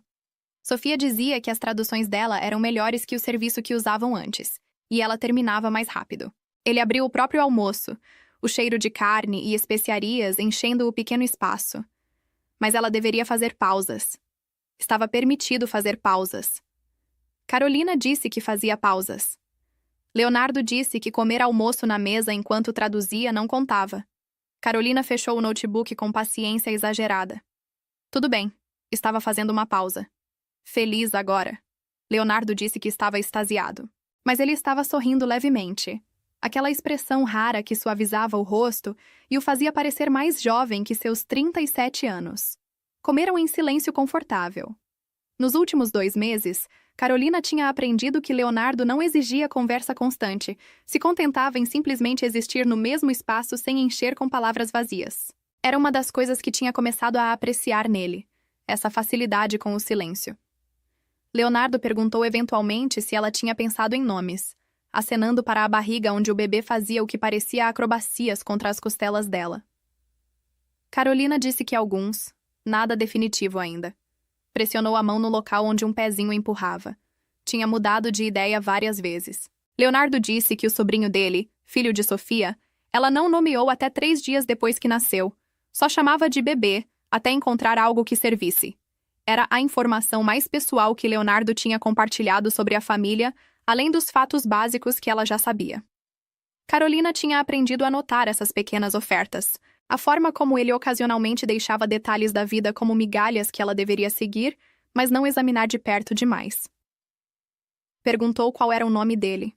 Sofia dizia que as traduções dela eram melhores que o serviço que usavam antes, e ela terminava mais rápido. Ele abriu o próprio almoço, o cheiro de carne e especiarias enchendo o pequeno espaço. Mas ela deveria fazer pausas. Estava permitido fazer pausas. Carolina disse que fazia pausas. Leonardo disse que comer almoço na mesa enquanto traduzia não contava. Carolina fechou o notebook com paciência exagerada. Tudo bem. Estava fazendo uma pausa. Feliz agora. Leonardo disse que estava extasiado. Mas ele estava sorrindo levemente. Aquela expressão rara que suavizava o rosto e o fazia parecer mais jovem que seus 37 anos. Comeram em silêncio confortável. Nos últimos 2 meses, Carolina tinha aprendido que Leonardo não exigia conversa constante, se contentava em simplesmente existir no mesmo espaço sem encher com palavras vazias. Era uma das coisas que tinha começado a apreciar nele, essa facilidade com o silêncio. Leonardo perguntou eventualmente se ela tinha pensado em nomes, acenando para a barriga onde o bebê fazia o que parecia acrobacias contra as costelas dela. Carolina disse que alguns, nada definitivo ainda. Pressionou a mão no local onde um pezinho empurrava. Tinha mudado de ideia várias vezes. Leonardo disse que o sobrinho dele, filho de Sofia, ela não nomeou até 3 dias depois que nasceu. Só chamava de bebê, até encontrar algo que servisse. Era a informação mais pessoal que Leonardo tinha compartilhado sobre a família, além dos fatos básicos que ela já sabia. Carolina tinha aprendido a notar essas pequenas ofertas, a forma como ele ocasionalmente deixava detalhes da vida como migalhas que ela deveria seguir, mas não examinar de perto demais. Perguntou qual era o nome dele.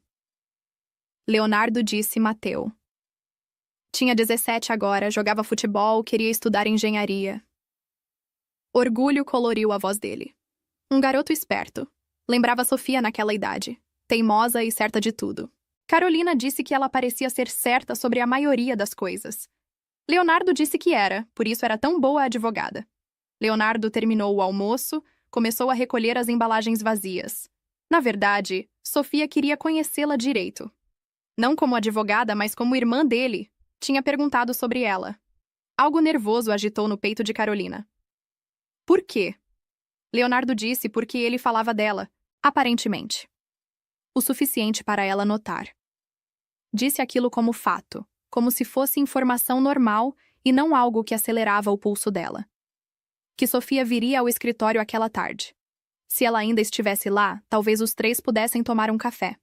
Leonardo disse Mateu. Tinha 17 agora, jogava futebol, queria estudar engenharia. Orgulho coloriu a voz dele. Um garoto esperto. Lembrava Sofia naquela idade, teimosa e certa de tudo. Carolina disse que ela parecia ser certa sobre a maioria das coisas. Leonardo disse que era, por isso era tão boa advogada. Leonardo terminou o almoço, começou a recolher as embalagens vazias. Na verdade, Sofia queria conhecê-la direito. Não como advogada, mas como irmã dele. Tinha perguntado sobre ela. Algo nervoso agitou no peito de Carolina. Por quê? Leonardo disse porque ele falava dela, aparentemente. O suficiente para ela notar. Disse aquilo como fato, como se fosse informação normal e não algo que acelerava o pulso dela. Que Sofia viria ao escritório aquela tarde. Se ela ainda estivesse lá, talvez os 3 pudessem tomar um café.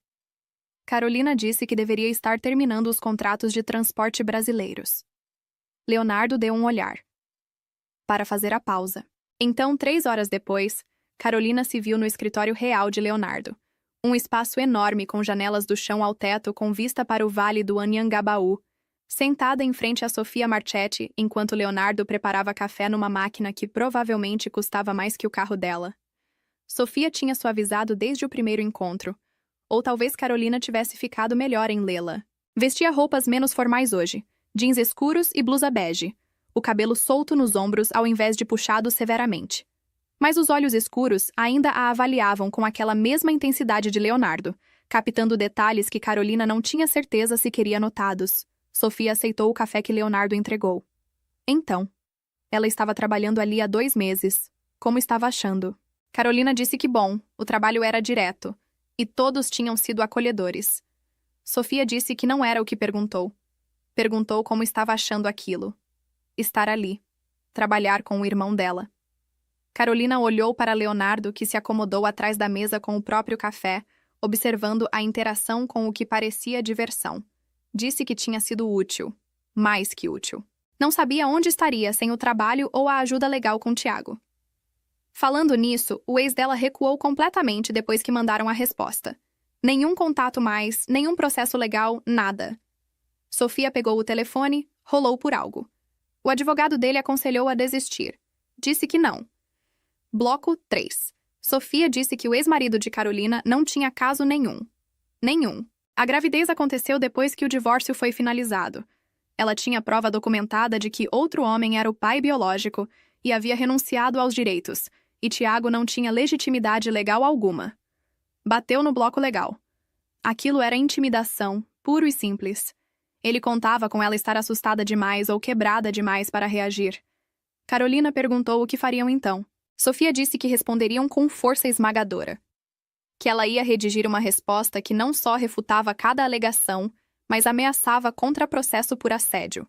Carolina disse que deveria estar terminando os contratos de transporte brasileiros. Leonardo deu um olhar. Para fazer a pausa. Então, 3 horas depois, Carolina se viu no escritório real de Leonardo. Um espaço enorme com janelas do chão ao teto com vista para o vale do Anhangabaú, sentada em frente a Sofia Marchetti enquanto Leonardo preparava café numa máquina que provavelmente custava mais que o carro dela. Sofia tinha suavizado desde o primeiro encontro, ou talvez Carolina tivesse ficado melhor em lê-la. Vestia roupas menos formais hoje, jeans escuros e blusa bege, o cabelo solto nos ombros ao invés de puxado severamente. Mas os olhos escuros ainda a avaliavam com aquela mesma intensidade de Leonardo, captando detalhes que Carolina não tinha certeza se queria notados. Sofia aceitou o café que Leonardo entregou. Então, ela estava trabalhando ali há 2 meses. Como estava achando? Carolina disse que bom, o trabalho era direto, e todos tinham sido acolhedores. Sofia disse que não era o que perguntou. Perguntou como estava achando aquilo. Estar ali. Trabalhar com o irmão dela. Carolina olhou para Leonardo, que se acomodou atrás da mesa com o próprio café, observando a interação com o que parecia diversão. Disse que tinha sido útil. Mais que útil. Não sabia onde estaria sem o trabalho ou a ajuda legal com Tiago. Falando nisso, o ex dela recuou completamente depois que mandaram a resposta. Nenhum contato mais, nenhum processo legal, nada. Sofia pegou o telefone, rolou por algo. O advogado dele aconselhou a desistir. Disse que não. Bloco 3. Sofia disse que o ex-marido de Carolina não tinha caso nenhum. Nenhum. A gravidez aconteceu depois que o divórcio foi finalizado. Ela tinha prova documentada de que outro homem era o pai biológico e havia renunciado aos direitos, e Tiago não tinha legitimidade legal alguma. Bateu no bloco legal. Aquilo era intimidação, puro e simples. Ele contava com ela estar assustada demais ou quebrada demais para reagir. Carolina perguntou o que fariam então. Sofia disse que responderiam com força esmagadora. Que ela ia redigir uma resposta que não só refutava cada alegação, mas ameaçava contraprocesso por assédio.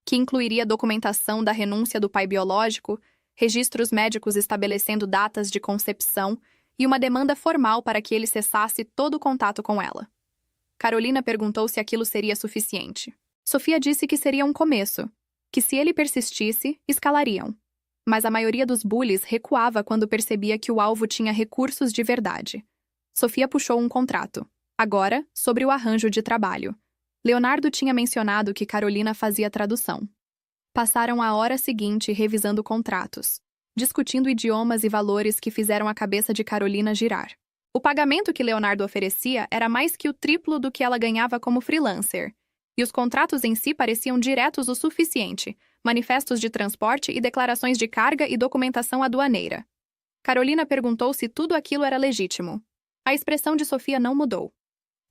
Que incluiria documentação da renúncia do pai biológico, registros médicos estabelecendo datas de concepção e uma demanda formal para que ele cessasse todo o contato com ela. Carolina perguntou se aquilo seria suficiente. Sofia disse que seria um começo, que se ele persistisse, escalariam. mas a maioria dos bullies recuava quando percebia que o alvo tinha recursos de verdade. Sofia puxou um contrato. Agora, sobre o arranjo de trabalho. Leonardo tinha mencionado que Carolina fazia tradução. Passaram a hora seguinte revisando contratos, discutindo idiomas e valores que fizeram a cabeça de Carolina girar. O pagamento que Leonardo oferecia era mais que o triplo do que ela ganhava como freelancer, e os contratos em si pareciam diretos o suficiente, manifestos de transporte e declarações de carga e documentação aduaneira. Carolina perguntou se tudo aquilo era legítimo. A expressão de Sofia não mudou.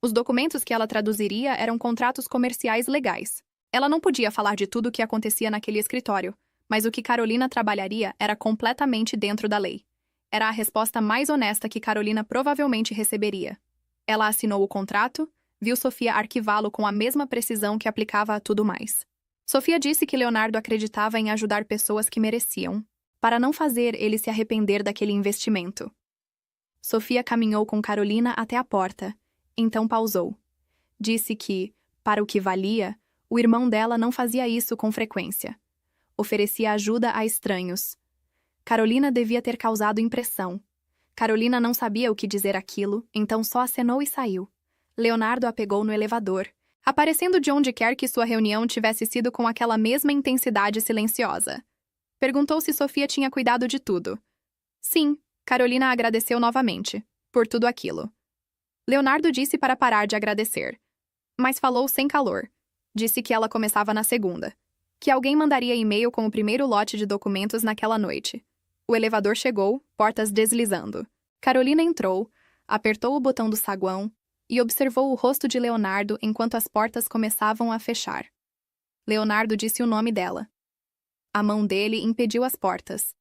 Os documentos que ela traduziria eram contratos comerciais legais. Ela não podia falar de tudo o que acontecia naquele escritório, mas o que Carolina trabalharia era completamente dentro da lei. Era a resposta mais honesta que Carolina provavelmente receberia. Ela assinou o contrato, viu Sofia arquivá-lo com a mesma precisão que aplicava a tudo mais. Sofia disse que Leonardo acreditava em ajudar pessoas que mereciam, para não fazer ele se arrepender daquele investimento. Sofia caminhou com Carolina até a porta, então pausou. Disse que, para o que valia, o irmão dela não fazia isso com frequência. Oferecia ajuda a estranhos. Carolina devia ter causado impressão. Carolina não sabia o que dizer aquilo, então só acenou e saiu. Leonardo a pegou no elevador, aparecendo de onde quer que sua reunião tivesse sido com aquela mesma intensidade silenciosa. Perguntou se Sofia tinha cuidado de tudo. Sim, Carolina agradeceu novamente, por tudo aquilo. Leonardo disse para parar de agradecer. Mas falou sem calor. Disse que ela começava na segunda. Que alguém mandaria e-mail com o primeiro lote de documentos naquela noite. O elevador chegou, portas deslizando. Carolina entrou, apertou o botão do saguão e observou o rosto de Leonardo enquanto as portas começavam a fechar. Leonardo disse o nome dela. A mão dele impediu as portas.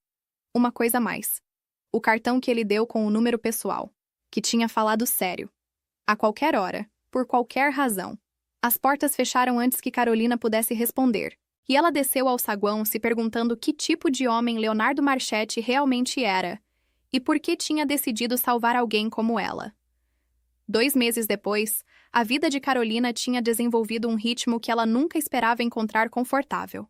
Uma coisa a mais. O cartão que ele deu com o número pessoal, que tinha falado sério. A qualquer hora, por qualquer razão. As portas fecharam antes que Carolina pudesse responder, e ela desceu ao saguão se perguntando que tipo de homem Leonardo Marchetti realmente era, e por que tinha decidido salvar alguém como ela. 2 meses depois, a vida de Carolina tinha desenvolvido um ritmo que ela nunca esperava encontrar confortável.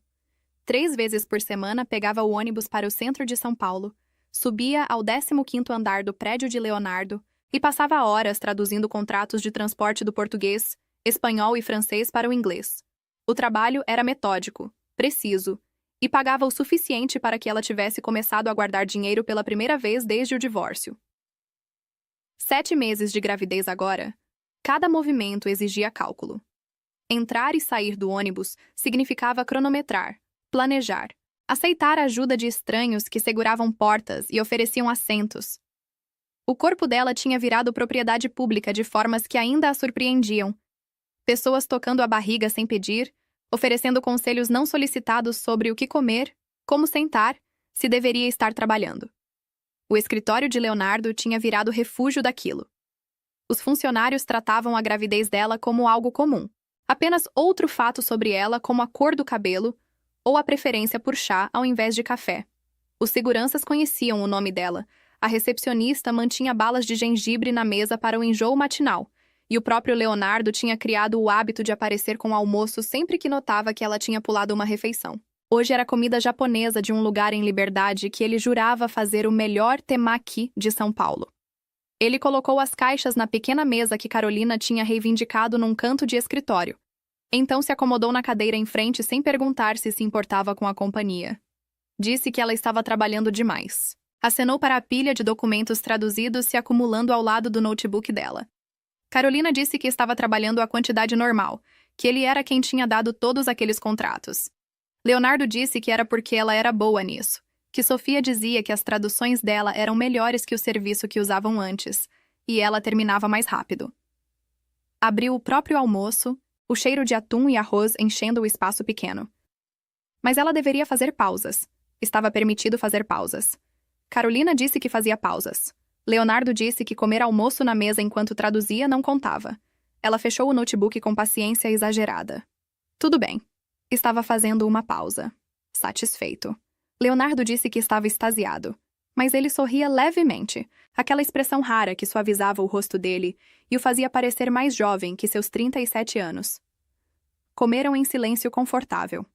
3 vezes por semana pegava o ônibus para o centro de São Paulo, subia ao 15º andar do prédio de Leonardo e passava horas traduzindo contratos de transporte do português, espanhol e francês para o inglês. O trabalho era metódico, preciso, e pagava o suficiente para que ela tivesse começado a guardar dinheiro pela primeira vez desde o divórcio. 7 meses de gravidez agora, cada movimento exigia cálculo. Entrar e sair do ônibus significava cronometrar, planejar, aceitar a ajuda de estranhos que seguravam portas e ofereciam assentos. O corpo dela tinha virado propriedade pública de formas que ainda a surpreendiam. Pessoas tocando a barriga sem pedir, oferecendo conselhos não solicitados sobre o que comer, como sentar, se deveria estar trabalhando. O escritório de Leonardo tinha virado refúgio daquilo. Os funcionários tratavam a gravidez dela como algo comum, apenas outro fato sobre ela como a cor do cabelo ou a preferência por chá ao invés de café. Os seguranças conheciam o nome dela, a recepcionista mantinha balas de gengibre na mesa para o enjoo matinal, e o próprio Leonardo tinha criado o hábito de aparecer com o almoço sempre que notava que ela tinha pulado uma refeição. Hoje era comida japonesa de um lugar em Liberdade que ele jurava fazer o melhor temaki de São Paulo. Ele colocou as caixas na pequena mesa que Carolina tinha reivindicado num canto de escritório. Então se acomodou na cadeira em frente sem perguntar se importava com a companhia. Disse que ela estava trabalhando demais. Acenou para a pilha de documentos traduzidos se acumulando ao lado do notebook dela. Carolina disse que estava trabalhando a quantidade normal, que ele era quem tinha dado todos aqueles contratos. Leonardo disse que era porque ela era boa nisso, que Sofia dizia que as traduções dela eram melhores que o serviço que usavam antes, e ela terminava mais rápido. Abriu o próprio almoço, o cheiro de atum e arroz enchendo o espaço pequeno. Mas ela deveria fazer pausas. Estava permitido fazer pausas. Carolina disse que fazia pausas. Leonardo disse que comer almoço na mesa enquanto traduzia não contava. Ela fechou o notebook com paciência exagerada. Tudo bem. Estava fazendo uma pausa. Satisfeito. Leonardo disse que estava extasiado. Mas ele sorria levemente, aquela expressão rara que suavizava o rosto dele e o fazia parecer mais jovem que seus 37 anos. Comeram em silêncio confortável.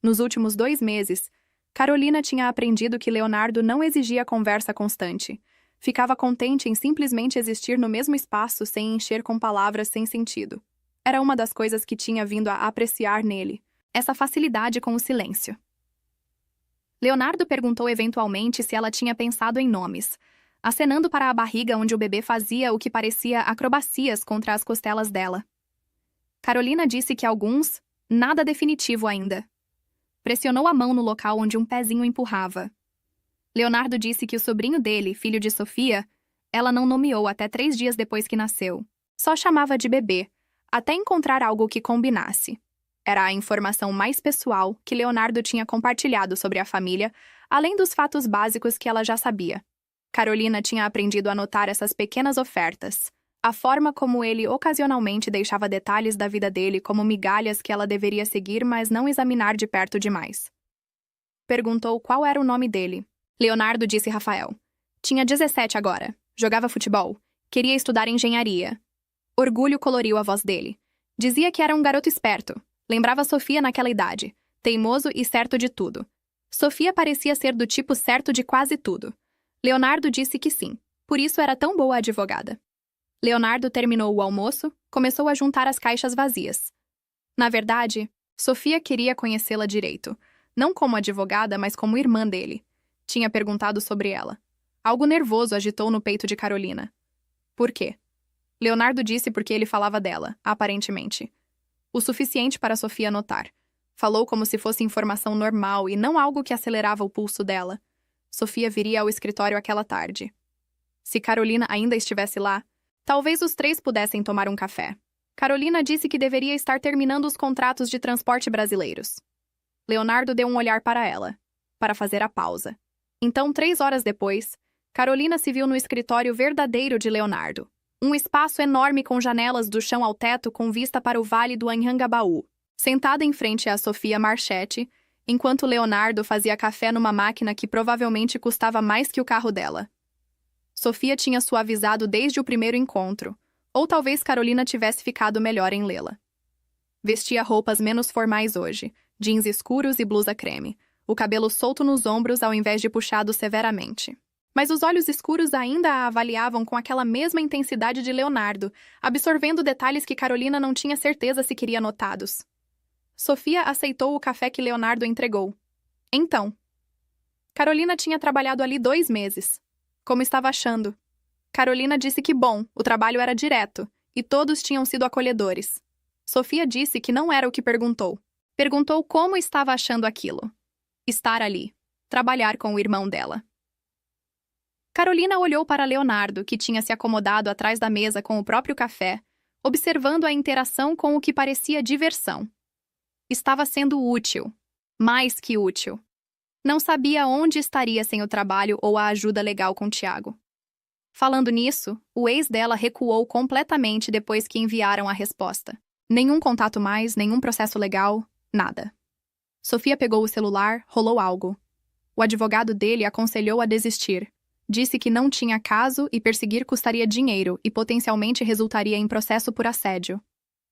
Nos últimos 2 meses, Carolina tinha aprendido que Leonardo não exigia conversa constante. Ficava contente em simplesmente existir no mesmo espaço sem encher com palavras sem sentido. Era uma das coisas que tinha vindo a apreciar nele, essa facilidade com o silêncio. Leonardo perguntou eventualmente se ela tinha pensado em nomes, acenando para a barriga onde o bebê fazia o que parecia acrobacias contra as costelas dela. Carolina disse que alguns, nada definitivo ainda. Pressionou a mão no local onde um pezinho empurrava. Leonardo disse que o sobrinho dele, filho de Sofia, ela não nomeou até 3 dias depois que nasceu. Só chamava de bebê, até encontrar algo que combinasse. Era a informação mais pessoal que Leonardo tinha compartilhado sobre a família, além dos fatos básicos que ela já sabia. Carolina tinha aprendido a notar essas pequenas ofertas, a forma como ele ocasionalmente deixava detalhes da vida dele como migalhas que ela deveria seguir, mas não examinar de perto demais. Perguntou qual era o nome dele. Leonardo disse Rafael. Tinha 17 agora, jogava futebol, queria estudar engenharia. Orgulho coloriu a voz dele. Dizia que era um garoto esperto. Lembrava Sofia naquela idade, teimoso e certo de tudo. Sofia parecia ser do tipo certo de quase tudo. Leonardo disse que sim, por isso era tão boa advogada. Leonardo terminou o almoço, começou a juntar as caixas vazias. Na verdade, Sofia queria conhecê-la direito, não como advogada, mas como irmã dele. Tinha perguntado sobre ela. Algo nervoso agitou no peito de Carolina. Por quê? Leonardo disse porque ele falava dela, aparentemente. O suficiente para Sofia notar. Falou como se fosse informação normal e não algo que acelerava o pulso dela. Sofia viria ao escritório aquela tarde. Se Carolina ainda estivesse lá, talvez os 3 pudessem tomar um café. Carolina disse que deveria estar terminando os contratos de transporte brasileiros. Leonardo deu um olhar para ela, para fazer a pausa. Então, 3 horas depois, Carolina se viu no escritório verdadeiro de Leonardo. Um espaço enorme com janelas do chão ao teto com vista para o vale do Anhangabaú. Sentada em frente a Sofia Marchetti, enquanto Leonardo fazia café numa máquina que provavelmente custava mais que o carro dela. Sofia tinha suavizado desde o primeiro encontro, ou talvez Carolina tivesse ficado melhor em lê-la. Vestia roupas menos formais hoje, jeans escuros e blusa creme, o cabelo solto nos ombros ao invés de puxado severamente. Mas os olhos escuros ainda a avaliavam com aquela mesma intensidade de Leonardo, absorvendo detalhes que Carolina não tinha certeza se queria notados. Sofia aceitou o café que Leonardo entregou. Então. Carolina tinha trabalhado ali 2 meses. Como estava achando? Carolina disse que bom, o trabalho era direto, e todos tinham sido acolhedores. Sofia disse que não era o que perguntou. Perguntou como estava achando aquilo. Estar ali. Trabalhar com o irmão dela. Carolina olhou para Leonardo, que tinha se acomodado atrás da mesa com o próprio café, observando a interação com o que parecia diversão. Estava sendo útil. Mais que útil. Não sabia onde estaria sem o trabalho ou a ajuda legal com Tiago. Falando nisso, o ex dela recuou completamente depois que enviaram a resposta. Nenhum contato mais, nenhum processo legal, nada. Sofia pegou o celular, rolou algo. O advogado dele aconselhou a desistir. Disse que não tinha caso e perseguir custaria dinheiro e potencialmente resultaria em processo por assédio.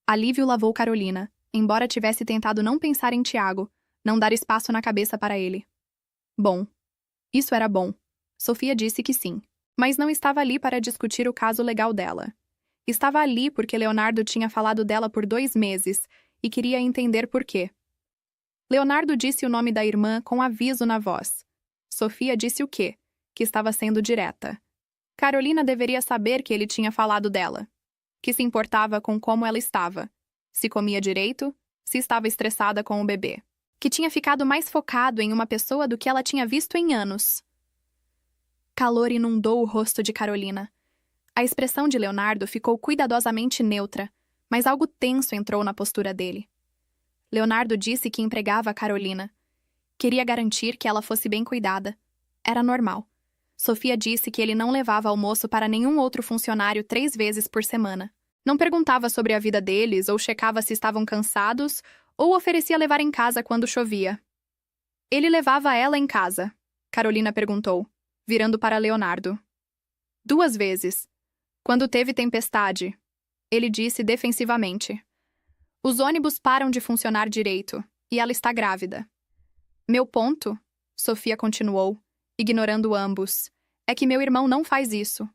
Alívio lavou Carolina, embora tivesse tentado não pensar em Tiago, não dar espaço na cabeça para ele. Bom. Isso era bom. Sofia disse que sim, mas não estava ali para discutir o caso legal dela. Estava ali porque Leonardo tinha falado dela por 2 meses e queria entender por quê. Leonardo disse o nome da irmã com aviso na voz. Sofia disse o quê? Que estava sendo direta. Carolina deveria saber que ele tinha falado dela. Que se importava com como ela estava. Se comia direito, se estava estressada com o bebê. Que tinha ficado mais focado em uma pessoa do que ela tinha visto em anos. Calor inundou o rosto de Carolina. A expressão de Leonardo ficou cuidadosamente neutra, mas algo tenso entrou na postura dele. Leonardo disse que empregava a Carolina. Queria garantir que ela fosse bem cuidada. Era normal. Sofia disse que ele não levava almoço para nenhum outro funcionário 3 vezes por semana. Não perguntava sobre a vida deles ou checava se estavam cansados ou oferecia levar em casa quando chovia. Ele levava ela em casa, Carolina perguntou, virando para Leonardo. 2 vezes. Quando teve tempestade, ele disse defensivamente. Os ônibus param de funcionar direito e ela está grávida. Meu ponto? Sofia continuou, ignorando ambos. É que meu irmão não faz isso.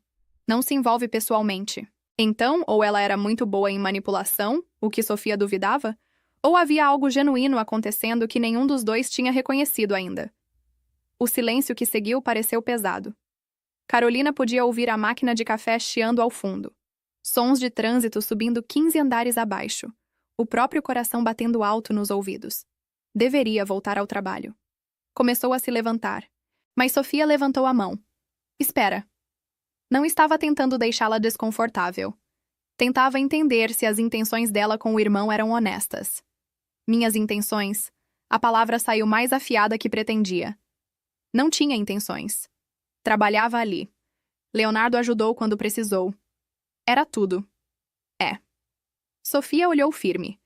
Não se envolve pessoalmente. Então, ou ela era muito boa em manipulação, o que Sofia duvidava, ou havia algo genuíno acontecendo que nenhum dos dois tinha reconhecido ainda. O silêncio que seguiu pareceu pesado. Carolina podia ouvir a máquina de café chiando ao fundo. Sons de trânsito subindo 15 andares abaixo. O próprio coração batendo alto nos ouvidos. Deveria voltar ao trabalho. Começou a se levantar. Mas Sofia levantou a mão. Espera. Não estava tentando deixá-la desconfortável. Tentava entender se as intenções dela com o irmão eram honestas. Minhas intenções? A palavra saiu mais afiada que pretendia. Não tinha intenções. Trabalhava ali. Leonardo ajudou quando precisou. Era tudo. É. Sofia olhou firme.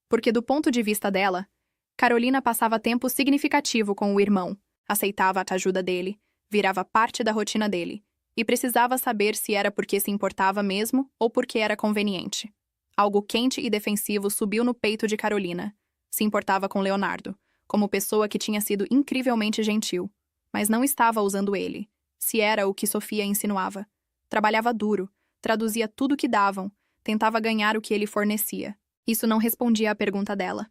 Porque do ponto de vista dela, Carolina passava tempo significativo com o irmão, aceitava a ajuda dele, virava parte da rotina dele, e precisava saber se era porque se importava mesmo ou porque era conveniente. Algo quente e defensivo subiu no peito de Carolina. Se importava com Leonardo, como pessoa que tinha sido incrivelmente gentil, mas não estava usando ele, se era o que Sofia insinuava. Trabalhava duro, traduzia tudo que davam, tentava ganhar o que ele fornecia. Isso não respondia à pergunta dela.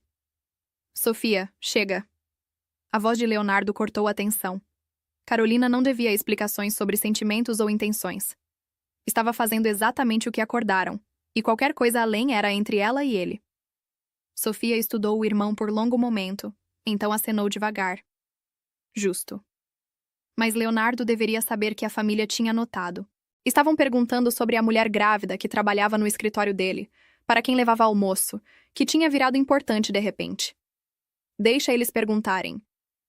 Sofia, chega. A voz de Leonardo cortou a tensão. Carolina não devia explicações sobre sentimentos ou intenções. Estava fazendo exatamente o que acordaram, e qualquer coisa além era entre ela e ele. Sofia estudou o irmão por longo momento, então acenou devagar. Justo. Mas Leonardo deveria saber que a família tinha notado. Estavam perguntando sobre a mulher grávida que trabalhava no escritório dele, para quem levava almoço, que tinha virado importante de repente. Deixa eles perguntarem.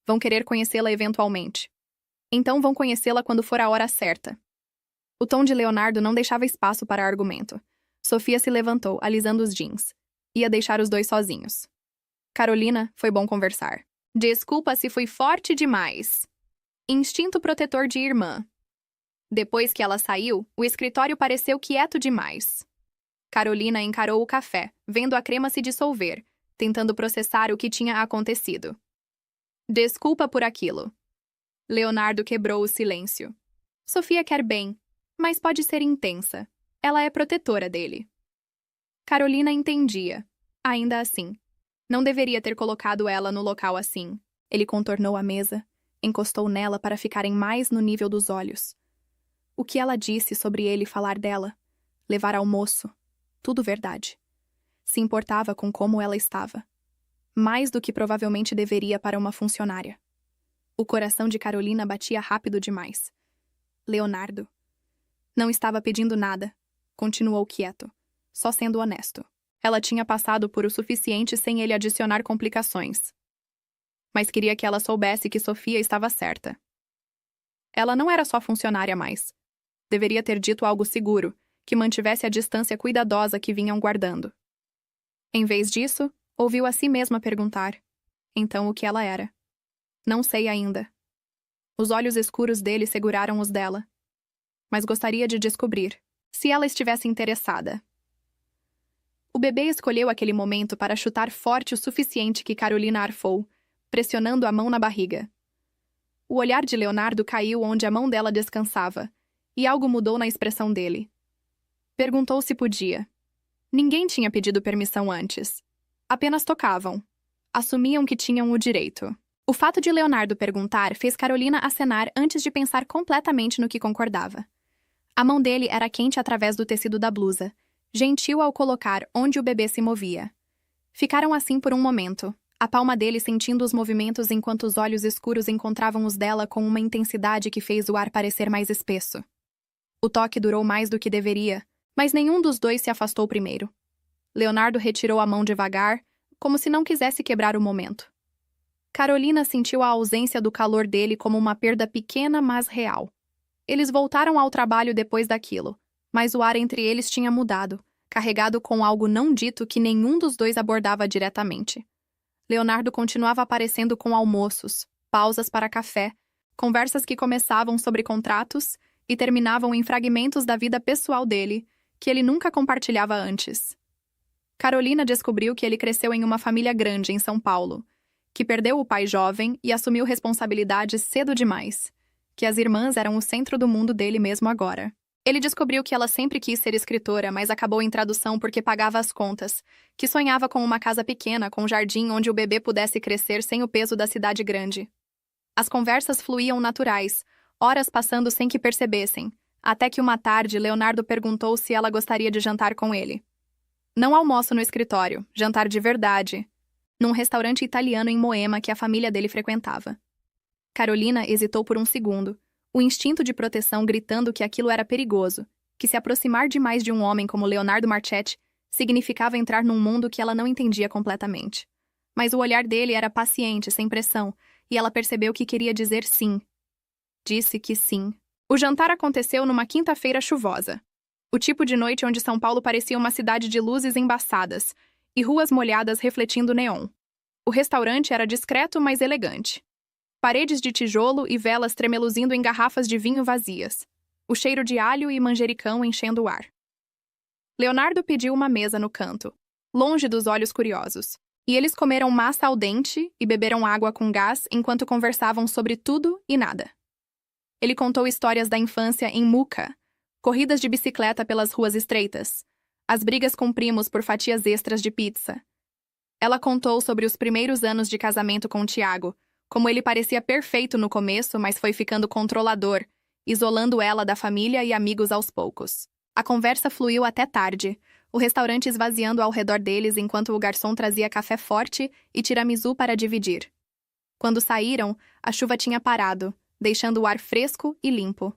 Vão querer conhecê-la eventualmente. Então vão conhecê-la quando for a hora certa. O tom de Leonardo não deixava espaço para argumento. Sofia se levantou, alisando os jeans. Ia deixar os dois sozinhos. Carolina, foi bom conversar. Desculpa se fui forte demais. Instinto protetor de irmã. Depois que ela saiu, o escritório pareceu quieto demais. Carolina encarou o café, vendo a crema se dissolver, tentando processar o que tinha acontecido. Desculpa por aquilo. Leonardo quebrou o silêncio. Sofia quer bem, mas pode ser intensa. Ela é protetora dele. Carolina entendia. Ainda assim, não deveria ter colocado ela no local assim. Ele contornou a mesa, encostou nela para ficarem mais no nível dos olhos. O que ela disse sobre ele falar dela, levar almoço, tudo verdade. Se importava com como ela estava. Mais do que provavelmente deveria para uma funcionária. O coração de Carolina batia rápido demais. Leonardo não estava pedindo nada. Continuou quieto, só sendo honesto. Ela tinha passado por o suficiente sem ele adicionar complicações. Mas queria que ela soubesse que Sofia estava certa. Ela não era só funcionária mais. Deveria ter dito algo seguro, que mantivesse a distância cuidadosa que vinham guardando. Em vez disso, ouviu a si mesma perguntar. Então o que ela era? Não sei ainda. Os olhos escuros dele seguraram os dela. Mas gostaria de descobrir, se ela estivesse interessada. O bebê escolheu aquele momento para chutar forte o suficiente que Carolina arfou, pressionando a mão na barriga. O olhar de Leonardo caiu onde a mão dela descansava, e algo mudou na expressão dele. Perguntou se podia. Ninguém tinha pedido permissão antes. Apenas tocavam. Assumiam que tinham o direito. O fato de Leonardo perguntar fez Carolina acenar antes de pensar completamente no que concordava. A mão dele era quente através do tecido da blusa, gentil ao colocar onde o bebê se movia. Ficaram assim por um momento, a palma dele sentindo os movimentos enquanto os olhos escuros encontravam os dela com uma intensidade que fez o ar parecer mais espesso. O toque durou mais do que deveria, mas nenhum dos dois se afastou primeiro. Leonardo retirou a mão devagar, como se não quisesse quebrar o momento. Carolina sentiu a ausência do calor dele como uma perda pequena, mas real. Eles voltaram ao trabalho depois daquilo, mas o ar entre eles tinha mudado, carregado com algo não dito que nenhum dos dois abordava diretamente. Leonardo continuava aparecendo com almoços, pausas para café, conversas que começavam sobre contratos e terminavam em fragmentos da vida pessoal dele, que ele nunca compartilhava antes. Carolina descobriu que ele cresceu em uma família grande em São Paulo, que perdeu o pai jovem e assumiu responsabilidades cedo demais, que as irmãs eram o centro do mundo dele mesmo agora. Ele descobriu que ela sempre quis ser escritora, mas acabou em tradução porque pagava as contas, que sonhava com uma casa pequena, com um jardim onde o bebê pudesse crescer sem o peso da cidade grande. As conversas fluíam naturais, horas passando sem que percebessem, até que uma tarde Leonardo perguntou se ela gostaria de jantar com ele. Não almoço no escritório, jantar de verdade, num restaurante italiano em Moema que a família dele frequentava. Carolina hesitou por um segundo, o instinto de proteção gritando que aquilo era perigoso, que se aproximar demais de um homem como Leonardo Marchetti significava entrar num mundo que ela não entendia completamente. Mas o olhar dele era paciente, sem pressão, e ela percebeu que queria dizer sim. Disse que sim. O jantar aconteceu numa quinta-feira chuvosa. O tipo de noite onde São Paulo parecia uma cidade de luzes embaçadas e ruas molhadas refletindo neon. O restaurante era discreto, mas elegante. Paredes de tijolo e velas tremeluzindo em garrafas de vinho vazias. O cheiro de alho e manjericão enchendo o ar. Leonardo pediu uma mesa no canto, longe dos olhos curiosos. E eles comeram massa al dente e beberam água com gás enquanto conversavam sobre tudo e nada. Ele contou histórias da infância em Muca, corridas de bicicleta pelas ruas estreitas, as brigas com primos por fatias extras de pizza. Ela contou sobre os primeiros anos de casamento com Tiago, como ele parecia perfeito no começo, mas foi ficando controlador, isolando ela da família e amigos aos poucos. A conversa fluiu até tarde, o restaurante esvaziando ao redor deles enquanto o garçom trazia café forte e tiramisu para dividir. Quando saíram, a chuva tinha parado, deixando o ar fresco e limpo.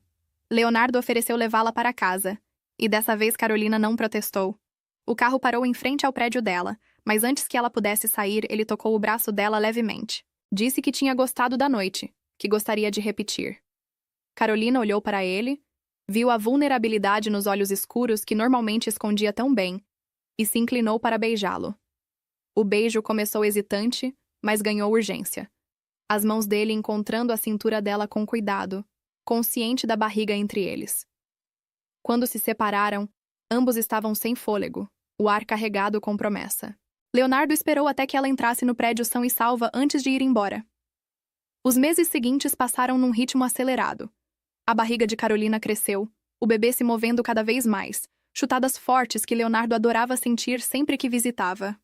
Leonardo ofereceu levá-la para casa, e dessa vez Carolina não protestou. O carro parou em frente ao prédio dela, mas antes que ela pudesse sair, ele tocou o braço dela levemente. Disse que tinha gostado da noite, que gostaria de repetir. Carolina olhou para ele, viu a vulnerabilidade nos olhos escuros que normalmente escondia tão bem, e se inclinou para beijá-lo. O beijo começou hesitante, mas ganhou urgência. As mãos dele encontrando a cintura dela com cuidado, consciente da barriga entre eles. Quando se separaram, ambos estavam sem fôlego, o ar carregado com promessa. Leonardo esperou até que ela entrasse no prédio são e salva antes de ir embora. Os meses seguintes passaram num ritmo acelerado. A barriga de Carolina cresceu, o bebê se movendo cada vez mais, chutadas fortes que Leonardo adorava sentir sempre que visitava.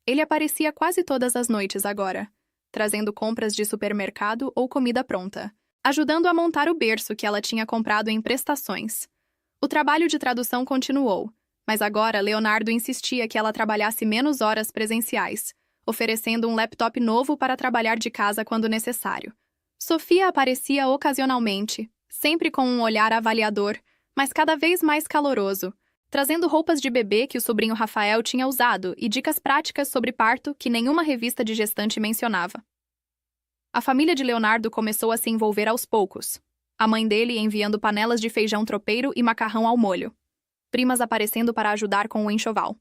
Ele aparecia quase todas as noites agora, trazendo compras de supermercado ou comida pronta, ajudando a montar o berço que ela tinha comprado em prestações. O trabalho de tradução continuou, mas agora Leonardo insistia que ela trabalhasse menos horas presenciais, oferecendo um laptop novo para trabalhar de casa quando necessário. Sofia aparecia ocasionalmente, sempre com um olhar avaliador, mas cada vez mais caloroso, trazendo roupas de bebê que o sobrinho Rafael tinha usado e dicas práticas sobre parto que nenhuma revista de gestante mencionava. A família de Leonardo começou a se envolver aos poucos, a mãe dele enviando panelas de feijão tropeiro e macarrão ao molho, primas aparecendo para ajudar com o enxoval.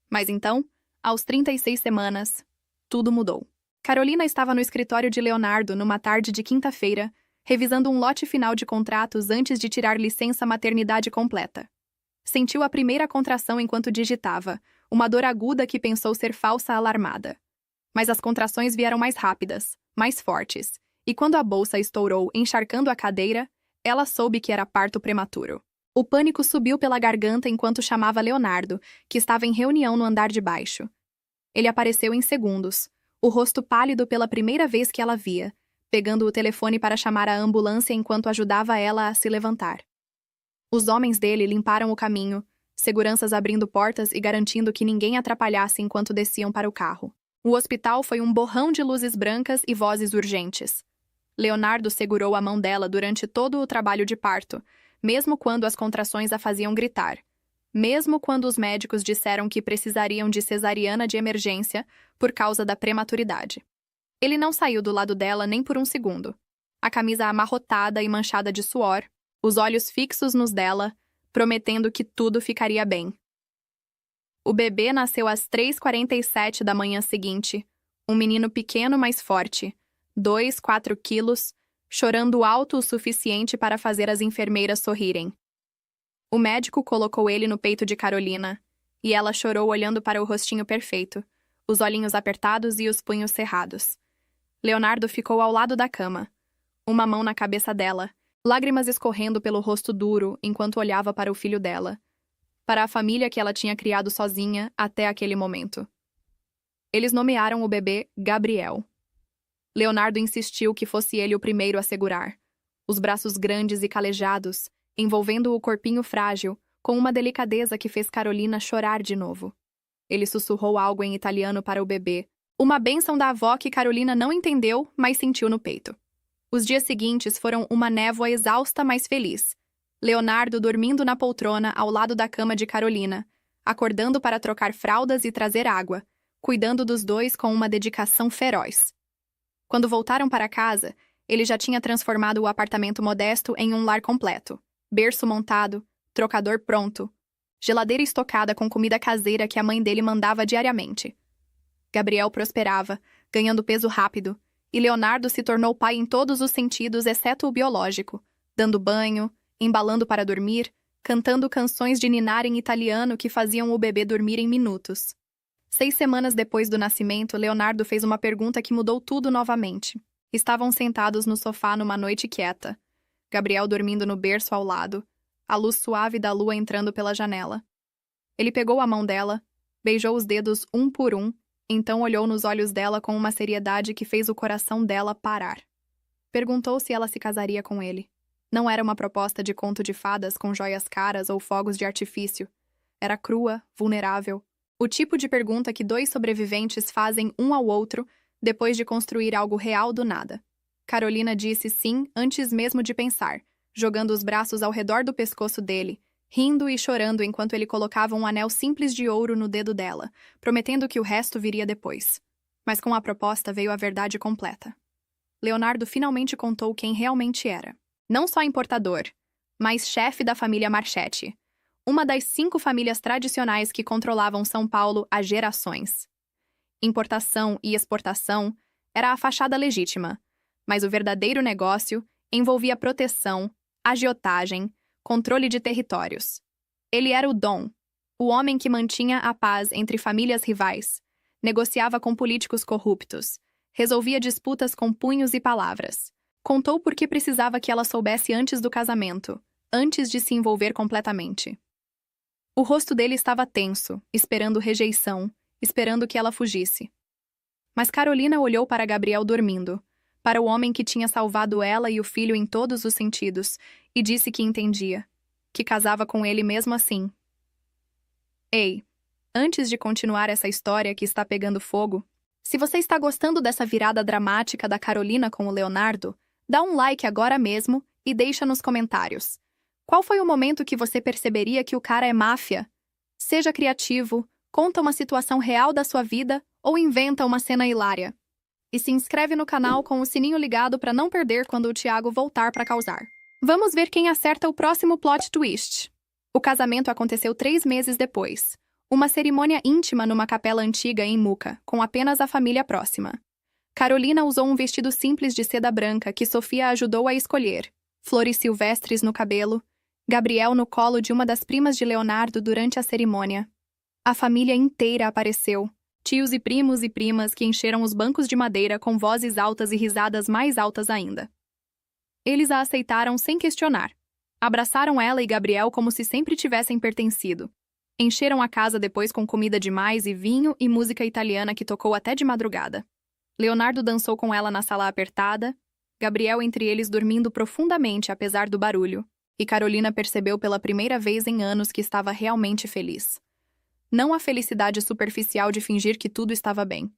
Mas então, aos 36 semanas, tudo mudou. Carolina estava no escritório de Leonardo numa tarde de quinta-feira, revisando um lote final de contratos antes de tirar licença maternidade completa. Sentiu a primeira contração enquanto digitava, uma dor aguda que pensou ser falsa alarmada. Mas as contrações vieram mais rápidas, mais fortes, e quando a bolsa estourou encharcando a cadeira, ela soube que era parto prematuro. O pânico subiu pela garganta enquanto chamava Leonardo, que estava em reunião no andar de baixo. Ele apareceu em segundos, o rosto pálido pela primeira vez que ela via, pegando o telefone para chamar a ambulância enquanto ajudava ela a se levantar. Os homens dele limparam o caminho, seguranças abrindo portas e garantindo que ninguém atrapalhasse enquanto desciam para o carro. O hospital foi um borrão de luzes brancas e vozes urgentes. Leonardo segurou a mão dela durante todo o trabalho de parto, mesmo quando as contrações a faziam gritar, mesmo quando os médicos disseram que precisariam de cesariana de emergência por causa da prematuridade. Ele não saiu do lado dela nem por um segundo. A camisa amarrotada e manchada de suor, os olhos fixos nos dela, prometendo que tudo ficaria bem. O bebê nasceu às 3h47 da manhã seguinte, um menino pequeno mas forte, 4 quilos, chorando alto o suficiente para fazer as enfermeiras sorrirem. O médico colocou ele no peito de Carolina, e ela chorou olhando para o rostinho perfeito, os olhinhos apertados e os punhos cerrados. Leonardo ficou ao lado da cama, uma mão na cabeça dela, lágrimas escorrendo pelo rosto duro enquanto olhava para o filho dela, para a família que ela tinha criado sozinha até aquele momento. Eles nomearam o bebê Gabriel. Leonardo insistiu que fosse ele o primeiro a segurar, os braços grandes e calejados, envolvendo o corpinho frágil, com uma delicadeza que fez Carolina chorar de novo. Ele sussurrou algo em italiano para o bebê, uma bênção da avó que Carolina não entendeu, mas sentiu no peito. Os dias seguintes foram uma névoa exausta, mas feliz. Leonardo dormindo na poltrona ao lado da cama de Carolina, acordando para trocar fraldas e trazer água, cuidando dos dois com uma dedicação feroz. Quando voltaram para casa, ele já tinha transformado o apartamento modesto em um lar completo. Berço montado, trocador pronto, geladeira estocada com comida caseira que a mãe dele mandava diariamente. Gabriel prosperava, ganhando peso rápido, e Leonardo se tornou pai em todos os sentidos exceto o biológico, dando banho, embalando para dormir, cantando canções de ninar em italiano que faziam o bebê dormir em minutos. 6 semanas depois do nascimento, Leonardo fez uma pergunta que mudou tudo novamente. Estavam sentados no sofá numa noite quieta. Gabriel dormindo no berço ao lado, a luz suave da lua entrando pela janela. Ele pegou a mão dela, beijou os dedos um por um, então olhou nos olhos dela com uma seriedade que fez o coração dela parar. Perguntou se ela se casaria com ele. Não era uma proposta de conto de fadas com joias caras ou fogos de artifício. Era crua, vulnerável. O tipo de pergunta que 2 sobreviventes fazem um ao outro depois de construir algo real do nada. Carolina disse sim antes mesmo de pensar, jogando os braços ao redor do pescoço dele, rindo e chorando enquanto ele colocava um anel simples de ouro no dedo dela, prometendo que o resto viria depois. Mas com a proposta veio a verdade completa. Leonardo finalmente contou quem realmente era. Não só importador, mas chefe da família Marchetti, uma das 5 famílias tradicionais que controlavam São Paulo há gerações. Importação e exportação era a fachada legítima, mas o verdadeiro negócio envolvia proteção, agiotagem, controle de territórios. Ele era o Dom, o homem que mantinha a paz entre famílias rivais, negociava com políticos corruptos, resolvia disputas com punhos e palavras. Contou por que precisava que ela soubesse antes do casamento, antes de se envolver completamente. O rosto dele estava tenso, esperando rejeição, esperando que ela fugisse. Mas Carolina olhou para Gabriel dormindo, para o homem que tinha salvado ela e o filho em todos os sentidos, e disse que entendia, que casava com ele mesmo assim. Ei, antes de continuar essa história que está pegando fogo, se você está gostando dessa virada dramática da Carolina com o Leonardo, dá um like agora mesmo e deixa nos comentários. Qual foi o momento que você perceberia que o cara é máfia? Seja criativo, conta uma situação real da sua vida ou inventa uma cena hilária. E se inscreve no canal com o sininho ligado para não perder quando o Thiago voltar para causar. Vamos ver quem acerta o próximo plot twist. O casamento aconteceu 3 meses depois. Uma cerimônia íntima numa capela antiga em Muca, com apenas a família próxima. Carolina usou um vestido simples de seda branca que Sofia ajudou a escolher, flores silvestres no cabelo, Gabriel no colo de uma das primas de Leonardo durante a cerimônia. A família inteira apareceu, tios e primas que encheram os bancos de madeira com vozes altas e risadas mais altas ainda. Eles a aceitaram sem questionar. Abraçaram ela e Gabriel como se sempre tivessem pertencido. Encheram a casa depois com comida demais e vinho e música italiana que tocou até de madrugada. Leonardo dançou com ela na sala apertada, Gabriel entre eles dormindo profundamente apesar do barulho, e Carolina percebeu pela primeira vez em anos que estava realmente feliz. Não a felicidade superficial de fingir que tudo estava bem,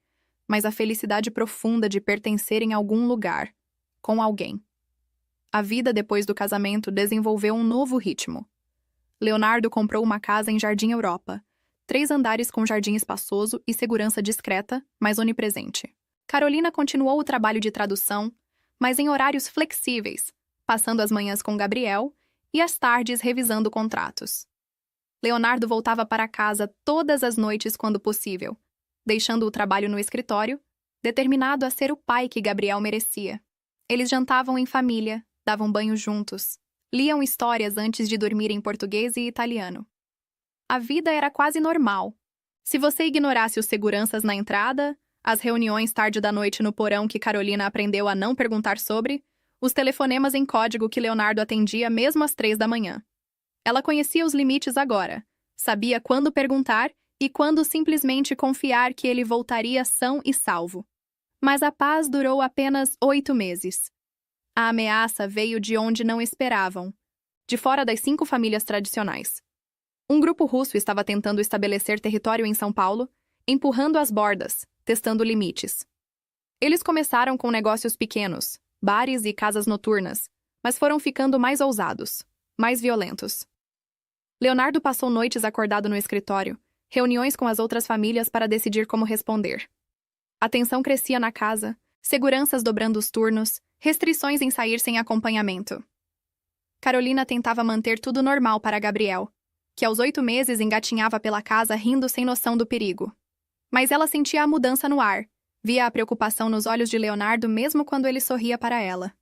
mas a felicidade profunda de pertencer em algum lugar, com alguém. A vida depois do casamento desenvolveu um novo ritmo. Leonardo comprou uma casa em Jardim Europa, 3 andares com jardim espaçoso e segurança discreta, mas onipresente. Carolina continuou o trabalho de tradução, mas em horários flexíveis, passando as manhãs com Gabriel e as tardes revisando contratos. Leonardo voltava para casa todas as noites quando possível, deixando o trabalho no escritório, determinado a ser o pai que Gabriel merecia. Eles jantavam em família, davam banho juntos, liam histórias antes de dormir em português e italiano. A vida era quase normal. Se você ignorasse os seguranças na entrada, As reuniões tarde da noite no porão que Carolina aprendeu a não perguntar sobre, os telefonemas em código que Leonardo atendia mesmo às 3 da manhã. Ela conhecia os limites agora, sabia quando perguntar e quando simplesmente confiar que ele voltaria são e salvo. Mas a paz durou apenas 8 meses. A ameaça veio de onde não esperavam, de fora das 5 famílias tradicionais. Um grupo russo estava tentando estabelecer território em São Paulo, empurrando as bordas, testando limites. Eles começaram com negócios pequenos, bares e casas noturnas, mas foram ficando mais ousados, mais violentos. Leonardo passou noites acordado no escritório, reuniões com as outras famílias para decidir como responder. A tensão crescia na casa, seguranças dobrando os turnos, restrições em sair sem acompanhamento. Carolina tentava manter tudo normal para Gabriel, que aos 8 meses engatinhava pela casa rindo sem noção do perigo. Mas ela sentia a mudança no ar, via a preocupação nos olhos de Leonardo mesmo quando ele sorria para ela.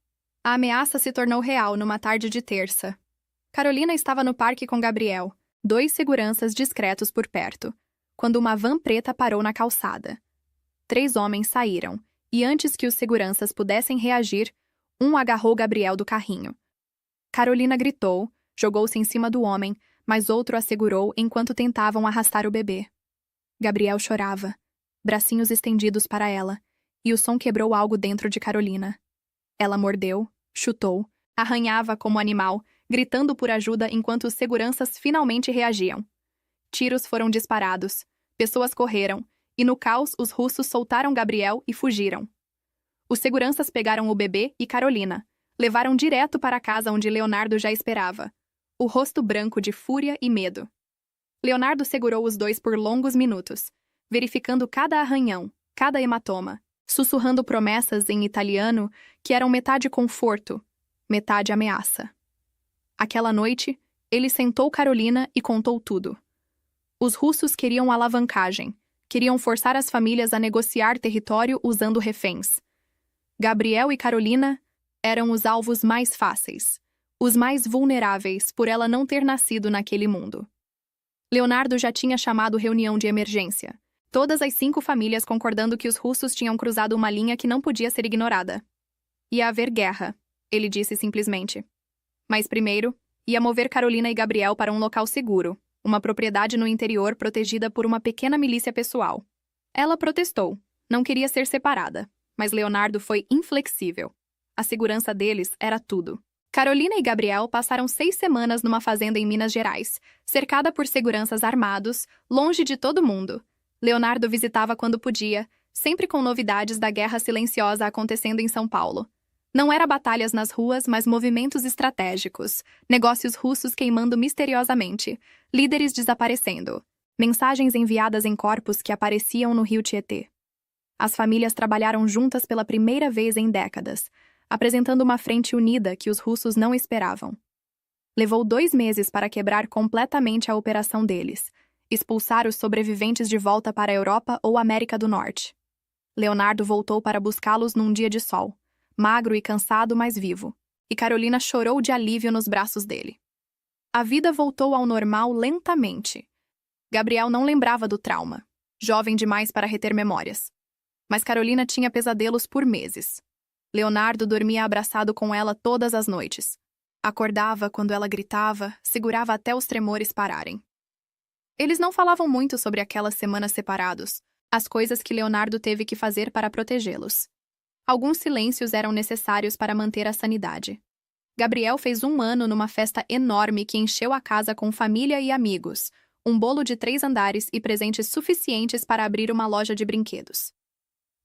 A ameaça se tornou real numa tarde de terça. Carolina estava no parque com Gabriel, 2 seguranças discretos por perto, quando uma van preta parou na calçada. 3 homens saíram, e antes que os seguranças pudessem reagir, um agarrou Gabriel do carrinho. Carolina gritou, jogou-se em cima do homem, mas outro a segurou enquanto tentavam arrastar o bebê. Gabriel chorava, bracinhos estendidos para ela, e o som quebrou algo dentro de Carolina. Ela mordeu, chutou, arranhava como animal, gritando por ajuda enquanto os seguranças finalmente reagiam. Tiros foram disparados, pessoas correram, e no caos os russos soltaram Gabriel e fugiram. Os seguranças pegaram o bebê e Carolina, levaram direto para a casa onde Leonardo já esperava, o rosto branco de fúria e medo. Leonardo segurou os 2 por longos minutos, verificando cada arranhão, cada hematoma, sussurrando promessas em italiano que eram metade conforto, metade ameaça. Aquela noite, ele sentou Carolina e contou tudo. Os russos queriam alavancagem, queriam forçar as famílias a negociar território usando reféns. Gabriel e Carolina eram os alvos mais fáceis, os mais vulneráveis por ela não ter nascido naquele mundo. Leonardo já tinha chamado reunião de emergência, todas as 5 famílias concordando que os russos tinham cruzado uma linha que não podia ser ignorada. Ia haver guerra, ele disse simplesmente. Mas primeiro, ia mover Carolina e Gabriel para um local seguro, uma propriedade no interior protegida por uma pequena milícia pessoal. Ela protestou, não queria ser separada, mas Leonardo foi inflexível. A segurança deles era tudo. Carolina e Gabriel passaram 6 semanas numa fazenda em Minas Gerais, cercada por seguranças armados, longe de todo mundo. Leonardo visitava quando podia, sempre com novidades da guerra silenciosa acontecendo em São Paulo. Não era batalhas nas ruas, mas movimentos estratégicos, negócios russos queimando misteriosamente, líderes desaparecendo, mensagens enviadas em corpos que apareciam no rio Tietê. As famílias trabalharam juntas pela primeira vez em décadas, apresentando uma frente unida que os russos não esperavam. Levou 2 meses para quebrar completamente a operação deles, expulsar os sobreviventes de volta para a Europa ou América do Norte. Leonardo voltou para buscá-los num dia de sol, magro e cansado, mas vivo, e Carolina chorou de alívio nos braços dele. A vida voltou ao normal lentamente. Gabriel não lembrava do trauma, jovem demais para reter memórias. Mas Carolina tinha pesadelos por meses. Leonardo dormia abraçado com ela todas as noites. Acordava quando ela gritava, segurava até os tremores pararem. Eles não falavam muito sobre aquelas semanas separados, as coisas que Leonardo teve que fazer para protegê-los. Alguns silêncios eram necessários para manter a sanidade. Gabriel fez 1 ano numa festa enorme que encheu a casa com família e amigos, um bolo de 3 andares e presentes suficientes para abrir uma loja de brinquedos.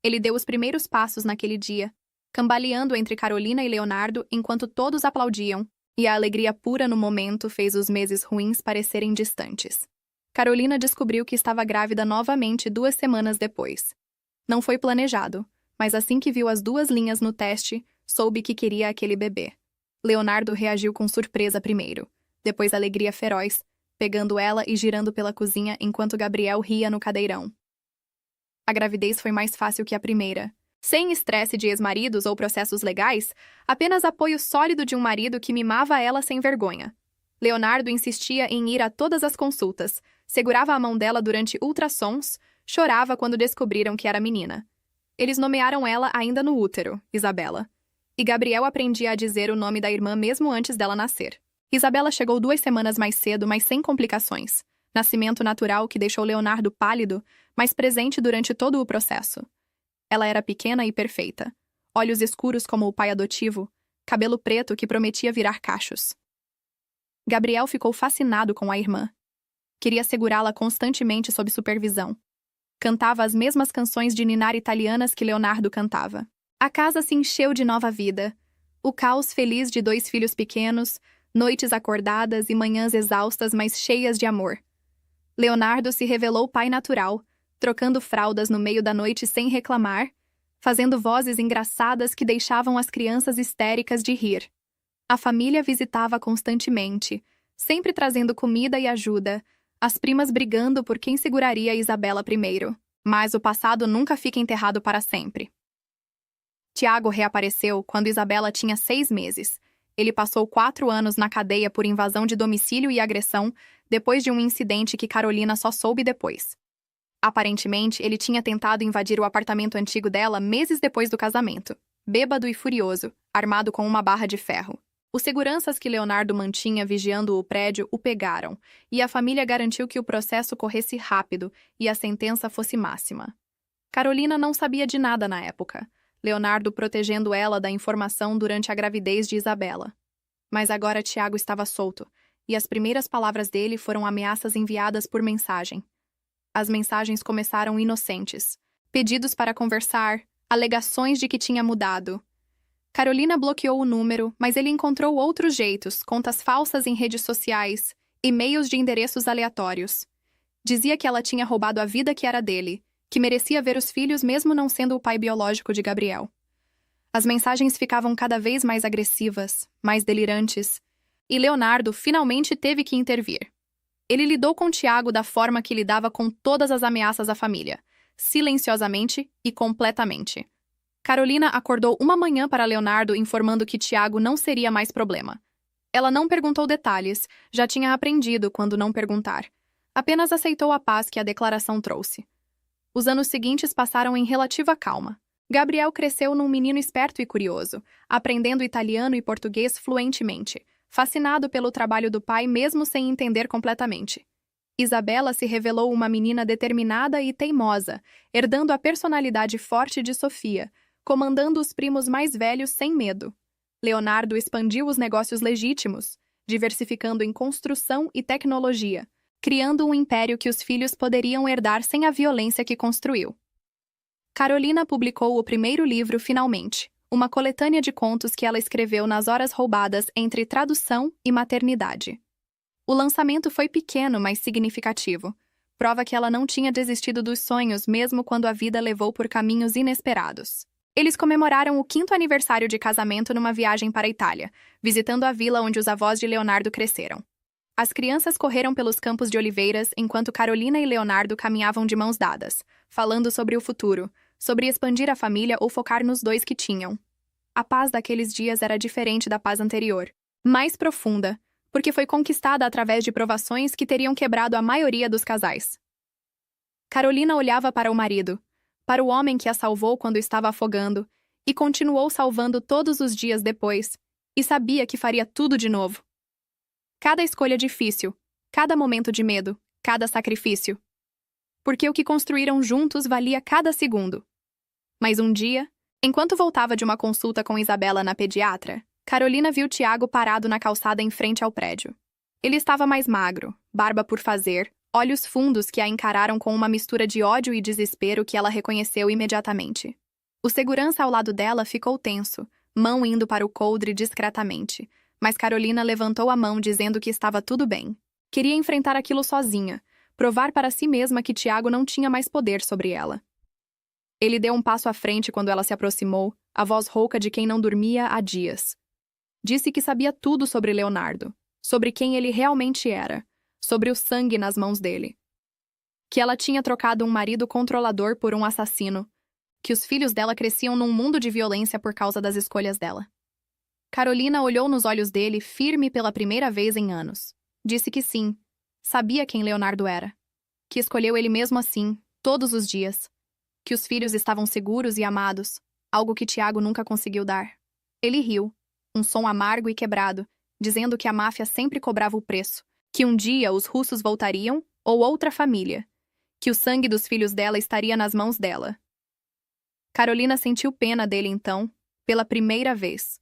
Ele deu os primeiros passos naquele dia, cambaleando entre Carolina e Leonardo enquanto todos aplaudiam, e a alegria pura no momento fez os meses ruins parecerem distantes. Carolina descobriu que estava grávida novamente 2 semanas depois. Não foi planejado, mas assim que viu as 2 linhas no teste, soube que queria aquele bebê. Leonardo reagiu com surpresa primeiro, depois alegria feroz, pegando ela e girando pela cozinha enquanto Gabriel ria no cadeirão. A gravidez foi mais fácil que a primeira. Sem estresse de ex-maridos ou processos legais, apenas apoio sólido de um marido que mimava ela sem vergonha. Leonardo insistia em ir a todas as consultas, segurava a mão dela durante ultrassons, chorava quando descobriram que era menina. Eles nomearam ela ainda no útero, Isabela. E Gabriel aprendia a dizer o nome da irmã mesmo antes dela nascer. Isabela chegou 2 semanas mais cedo, mas sem complicações. Nascimento natural que deixou Leonardo pálido, mas presente durante todo o processo. Ela era pequena e perfeita. Olhos escuros como o pai adotivo, cabelo preto que prometia virar cachos. Gabriel ficou fascinado com a irmã. Queria segurá-la constantemente sob supervisão. Cantava as mesmas canções de ninar italianas que Leonardo cantava. A casa se encheu de nova vida. O caos feliz de 2 filhos pequenos, noites acordadas e manhãs exaustas, mas cheias de amor. Leonardo se revelou pai natural, trocando fraldas no meio da noite sem reclamar, fazendo vozes engraçadas que deixavam as crianças histéricas de rir. A família visitava constantemente, sempre trazendo comida e ajuda, as primas brigando por quem seguraria Isabela primeiro. Mas o passado nunca fica enterrado para sempre. Tiago reapareceu quando Isabela tinha 6 meses. Ele passou 4 anos na cadeia por invasão de domicílio e agressão, depois de um incidente que Carolina só soube depois. Aparentemente, ele tinha tentado invadir o apartamento antigo dela meses depois do casamento, bêbado e furioso, armado com uma barra de ferro. Os seguranças que Leonardo mantinha vigiando o prédio o pegaram, e a família garantiu que o processo corresse rápido e a sentença fosse máxima. Carolina não sabia de nada na época, Leonardo protegendo ela da informação durante a gravidez de Isabela. Mas agora Tiago estava solto, e as primeiras palavras dele foram ameaças enviadas por mensagem. As mensagens começaram inocentes. Pedidos para conversar, alegações de que tinha mudado. Carolina bloqueou o número, mas ele encontrou outros jeitos, contas falsas em redes sociais, e-mails de endereços aleatórios. Dizia que ela tinha roubado a vida que era dele, que merecia ver os filhos mesmo não sendo o pai biológico de Gabriel. As mensagens ficavam cada vez mais agressivas, mais delirantes, e Leonardo finalmente teve que intervir. Ele lidou com Tiago da forma que lidava com todas as ameaças à família, silenciosamente e completamente. Carolina acordou uma manhã para Leonardo informando que Tiago não seria mais problema. Ela não perguntou detalhes, já tinha aprendido quando não perguntar. Apenas aceitou a paz que a declaração trouxe. Os anos seguintes passaram em relativa calma. Gabriel cresceu num menino esperto e curioso, aprendendo italiano e português fluentemente, fascinado pelo trabalho do pai mesmo sem entender completamente. Isabela se revelou uma menina determinada e teimosa, herdando a personalidade forte de Sofia, comandando os primos mais velhos sem medo. Leonardo expandiu os negócios legítimos, diversificando em construção e tecnologia, criando um império que os filhos poderiam herdar sem a violência que construiu. Carolina publicou o primeiro livro finalmente, uma coletânea de contos que ela escreveu nas horas roubadas entre tradução e maternidade. O lançamento foi pequeno, mas significativo. Prova que ela não tinha desistido dos sonhos mesmo quando a vida levou por caminhos inesperados. Eles comemoraram o 5º aniversário de casamento numa viagem para a Itália, visitando a vila onde os avós de Leonardo cresceram. As crianças correram pelos campos de oliveiras enquanto Carolina e Leonardo caminhavam de mãos dadas, falando sobre o futuro, sobre expandir a família ou focar nos 2 que tinham. A paz daqueles dias era diferente da paz anterior, mais profunda, porque foi conquistada através de provações que teriam quebrado a maioria dos casais. Carolina olhava para o marido, para o homem que a salvou quando estava afogando, e continuou salvando todos os dias depois, e sabia que faria tudo de novo. Cada escolha difícil, cada momento de medo, cada sacrifício. Porque o que construíram juntos valia cada segundo. Mas um dia, enquanto voltava de uma consulta com Isabela na pediatra, Carolina viu Tiago parado na calçada em frente ao prédio. Ele estava mais magro, barba por fazer, olhos fundos que a encararam com uma mistura de ódio e desespero que ela reconheceu imediatamente. O segurança ao lado dela ficou tenso, mão indo para o coldre discretamente, mas Carolina levantou a mão dizendo que estava tudo bem. Queria enfrentar aquilo sozinha, provar para si mesma que Tiago não tinha mais poder sobre ela. Ele deu um passo à frente quando ela se aproximou, a voz rouca de quem não dormia há dias. Disse que sabia tudo sobre Leonardo, sobre quem ele realmente era, sobre o sangue nas mãos dele. Que ela tinha trocado um marido controlador por um assassino, que os filhos dela cresciam num mundo de violência por causa das escolhas dela. Carolina olhou nos olhos dele, firme pela primeira vez em anos. Disse que sim, sabia quem Leonardo era, que escolheu ele mesmo assim, todos os dias. Que os filhos estavam seguros e amados, algo que Tiago nunca conseguiu dar. Ele riu, um som amargo e quebrado, dizendo que a máfia sempre cobrava o preço, que um dia os russos voltariam, ou outra família, que o sangue dos filhos dela estaria nas mãos dela. Carolina sentiu pena dele então, pela primeira vez.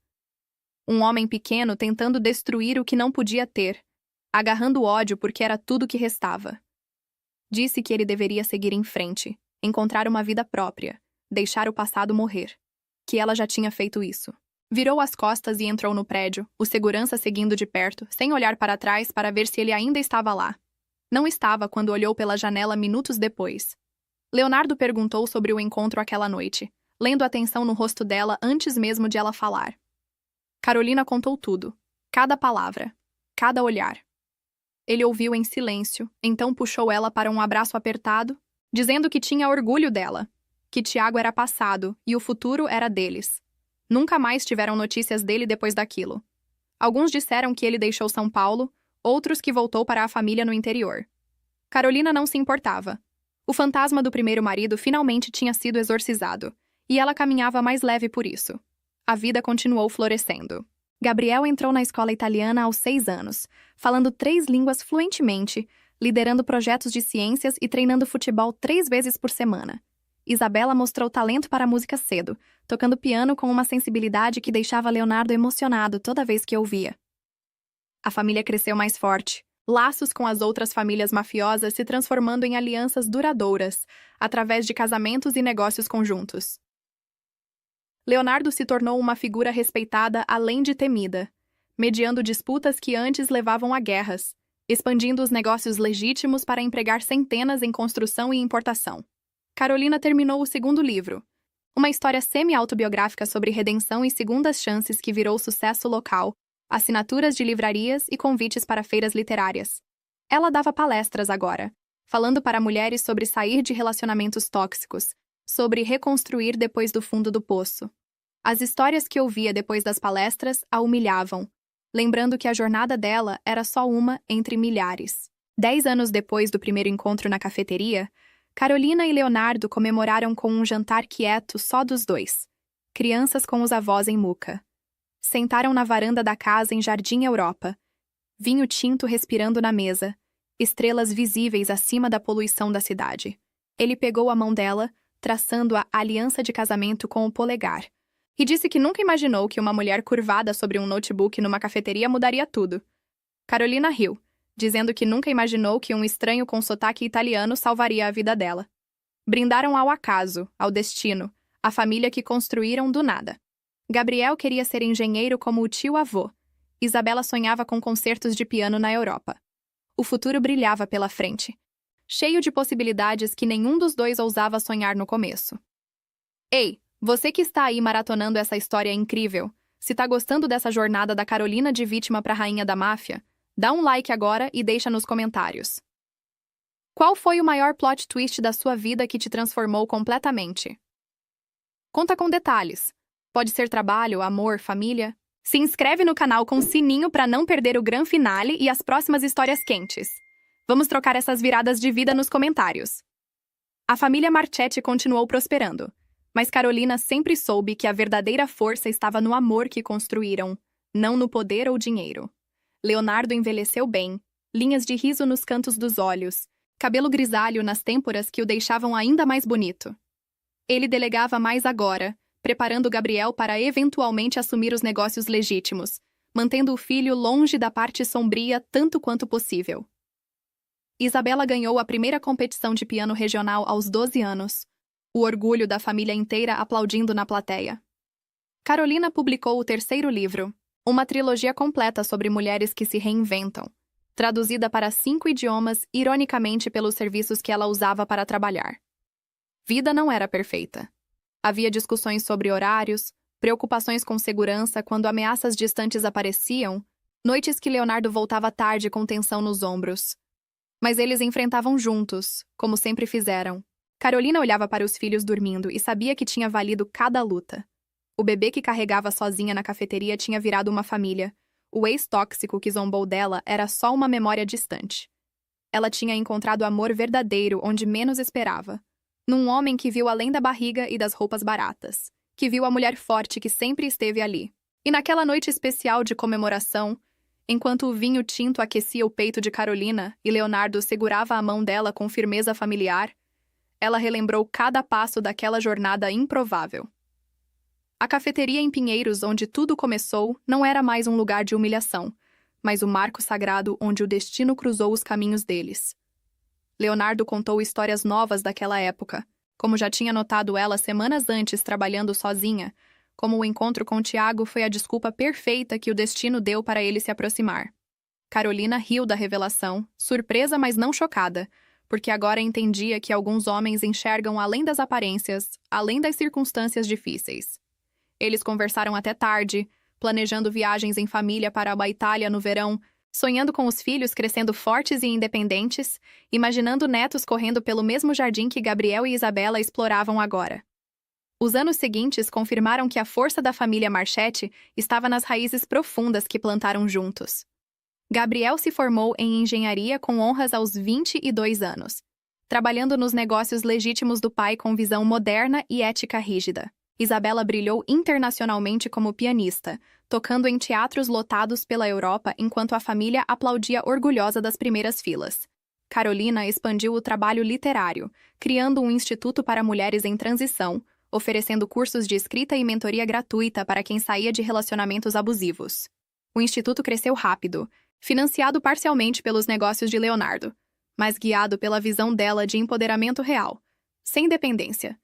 Um homem pequeno tentando destruir o que não podia ter, agarrando ódio porque era tudo que restava. Disse que ele deveria seguir em frente, encontrar uma vida própria, deixar o passado morrer. Que ela já tinha feito isso. Virou as costas e entrou no prédio, o segurança seguindo de perto, sem olhar para trás para ver se ele ainda estava lá. Não estava quando olhou pela janela minutos depois. Leonardo perguntou sobre o encontro aquela noite, lendo atenção no rosto dela antes mesmo de ela falar. Carolina contou tudo, cada palavra, cada olhar. Ele ouviu em silêncio, então puxou ela para um abraço apertado, dizendo que tinha orgulho dela, que Tiago era passado e o futuro era deles. Nunca mais tiveram notícias dele depois daquilo. Alguns disseram que ele deixou São Paulo, outros que voltou para a família no interior. Carolina não se importava. O fantasma do primeiro marido finalmente tinha sido exorcizado, e ela caminhava mais leve por isso. A vida continuou florescendo. Gabriel entrou na escola italiana aos 6 anos, falando 3 línguas fluentemente, liderando projetos de ciências e treinando futebol 3 vezes por semana. Isabela mostrou talento para a música cedo, tocando piano com uma sensibilidade que deixava Leonardo emocionado toda vez que ouvia. A família cresceu mais forte, laços com as outras famílias mafiosas se transformando em alianças duradouras, através de casamentos e negócios conjuntos. Leonardo se tornou uma figura respeitada além de temida, mediando disputas que antes levavam a guerras, expandindo os negócios legítimos para empregar centenas em construção e importação. Carolina terminou o segundo livro, uma história semi-autobiográfica sobre redenção e segundas chances que virou sucesso local, assinaturas de livrarias e convites para feiras literárias. Ela dava palestras agora, falando para mulheres sobre sair de relacionamentos tóxicos, sobre reconstruir depois do fundo do poço. As histórias que ouvia depois das palestras a humilhavam, lembrando que a jornada dela era só uma entre milhares. 10 anos depois do primeiro encontro na cafeteria, Carolina e Leonardo comemoraram com um jantar quieto só dos dois, crianças com os avós em Muca. Sentaram na varanda da casa em Jardim Europa, vinho tinto respirando na mesa, estrelas visíveis acima da poluição da cidade. Ele pegou a mão dela, traçando a aliança de casamento com o polegar, e disse que nunca imaginou que uma mulher curvada sobre um notebook numa cafeteria mudaria tudo. Carolina riu, dizendo que nunca imaginou que um estranho com sotaque italiano salvaria a vida dela. Brindaram ao acaso, ao destino, à família que construíram do nada. Gabriel queria ser engenheiro como o tio-avô. Isabela sonhava com concertos de piano na Europa. O futuro brilhava pela frente, cheio de possibilidades que nenhum dos dois ousava sonhar no começo. Ei, você que está aí maratonando essa história incrível, se tá gostando dessa jornada da Carolina de vítima para rainha da máfia, dá um like agora e deixa nos comentários. Qual foi o maior plot twist da sua vida que te transformou completamente? Conta com detalhes. Pode ser trabalho, amor, família. Se inscreve no canal com o sininho para não perder o grande finale e as próximas histórias quentes. Vamos trocar essas viradas de vida nos comentários. A família Marchetti continuou prosperando, mas Carolina sempre soube que a verdadeira força estava no amor que construíram, não no poder ou dinheiro. Leonardo envelheceu bem, linhas de riso nos cantos dos olhos, cabelo grisalho nas têmporas que o deixavam ainda mais bonito. Ele delegava mais agora, preparando Gabriel para eventualmente assumir os negócios legítimos, mantendo o filho longe da parte sombria tanto quanto possível. Isabela ganhou a primeira competição de piano regional aos 12 anos, o orgulho da família inteira aplaudindo na plateia. Carolina publicou o terceiro livro, uma trilogia completa sobre mulheres que se reinventam, traduzida para 5 idiomas ironicamente pelos serviços que ela usava para trabalhar. Vida não era perfeita. Havia discussões sobre horários, preocupações com segurança quando ameaças distantes apareciam, noites que Leonardo voltava tarde com tensão nos ombros. Mas eles enfrentavam juntos, como sempre fizeram. Carolina olhava para os filhos dormindo e sabia que tinha valido cada luta. O bebê que carregava sozinha na cafeteria tinha virado uma família. O ex-tóxico que zombou dela era só uma memória distante. Ela tinha encontrado amor verdadeiro onde menos esperava. num homem que viu além da barriga e das roupas baratas, que viu a mulher forte que sempre esteve ali. E naquela noite especial de comemoração, enquanto o vinho tinto aquecia o peito de Carolina e Leonardo segurava a mão dela com firmeza familiar, ela relembrou cada passo daquela jornada improvável. A cafeteria em Pinheiros, onde tudo começou, não era mais um lugar de humilhação, mas o marco sagrado onde o destino cruzou os caminhos deles. Leonardo contou histórias novas daquela época, como já tinha notado ela semanas antes trabalhando sozinha, como o encontro com Tiago foi a desculpa perfeita que o destino deu para ele se aproximar. Carolina riu da revelação, surpresa mas não chocada, porque agora entendia que alguns homens enxergam além das aparências, além das circunstâncias difíceis. Eles conversaram até tarde, planejando viagens em família para a Itália no verão, sonhando com os filhos crescendo fortes e independentes, imaginando netos correndo pelo mesmo jardim que Gabriel e Isabela exploravam agora. Os anos seguintes confirmaram que a força da família Marchetti estava nas raízes profundas que plantaram juntos. Gabriel se formou em engenharia com honras aos 22 anos, trabalhando nos negócios legítimos do pai com visão moderna e ética rígida. Isabela brilhou internacionalmente como pianista, tocando em teatros lotados pela Europa enquanto a família aplaudia orgulhosa das primeiras filas. Carolina expandiu o trabalho literário, criando um instituto para mulheres em transição, oferecendo cursos de escrita e mentoria gratuita para quem saía de relacionamentos abusivos. O instituto cresceu rápido, financiado parcialmente pelos negócios de Leonardo, mas guiado pela visão dela de empoderamento real, sem dependência.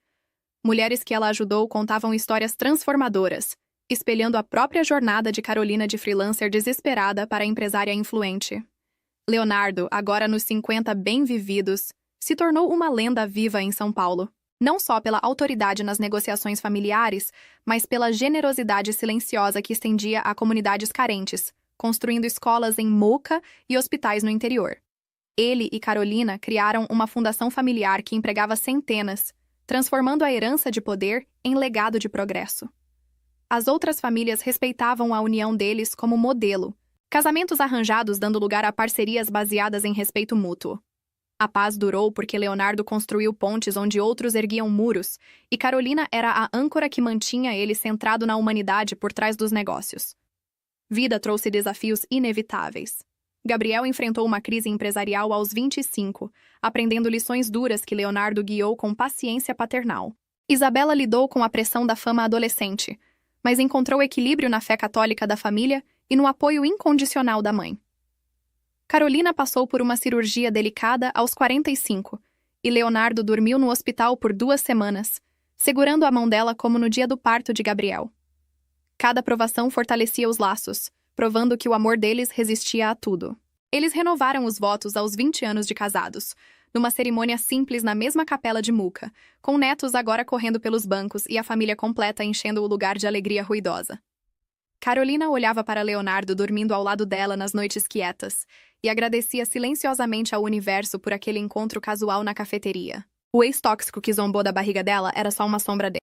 Mulheres que ela ajudou contavam histórias transformadoras, espelhando a própria jornada de Carolina de freelancer desesperada para a empresária influente. Leonardo, agora nos 50 bem vividos, se tornou uma lenda viva em São Paulo, não só pela autoridade nas negociações familiares, mas pela generosidade silenciosa que estendia a comunidades carentes, construindo escolas em Moca e hospitais no interior. Ele e Carolina criaram uma fundação familiar que empregava centenas, transformando a herança de poder em legado de progresso. As outras famílias respeitavam a união deles como modelo, casamentos arranjados dando lugar a parcerias baseadas em respeito mútuo. A paz durou porque Leonardo construiu pontes onde outros erguiam muros, e Carolina era a âncora que mantinha ele centrado na humanidade por trás dos negócios. Vida trouxe desafios inevitáveis. Gabriel enfrentou uma crise empresarial aos 25, aprendendo lições duras que Leonardo guiou com paciência paternal. Isabela lidou com a pressão da fama adolescente, mas encontrou equilíbrio na fé católica da família e no apoio incondicional da mãe. Carolina passou por uma cirurgia delicada aos 45, e Leonardo dormiu no hospital por 2 semanas, segurando a mão dela como no dia do parto de Gabriel. Cada provação fortalecia os laços, provando que o amor deles resistia a tudo. Eles renovaram os votos aos 20 anos de casados, numa cerimônia simples na mesma capela de Muca, com netos agora correndo pelos bancos e a família completa enchendo o lugar de alegria ruidosa. Carolina olhava para Leonardo dormindo ao lado dela nas noites quietas e agradecia silenciosamente ao universo por aquele encontro casual na cafeteria. O ex-tóxico que zombou da barriga dela era só uma sombra dele.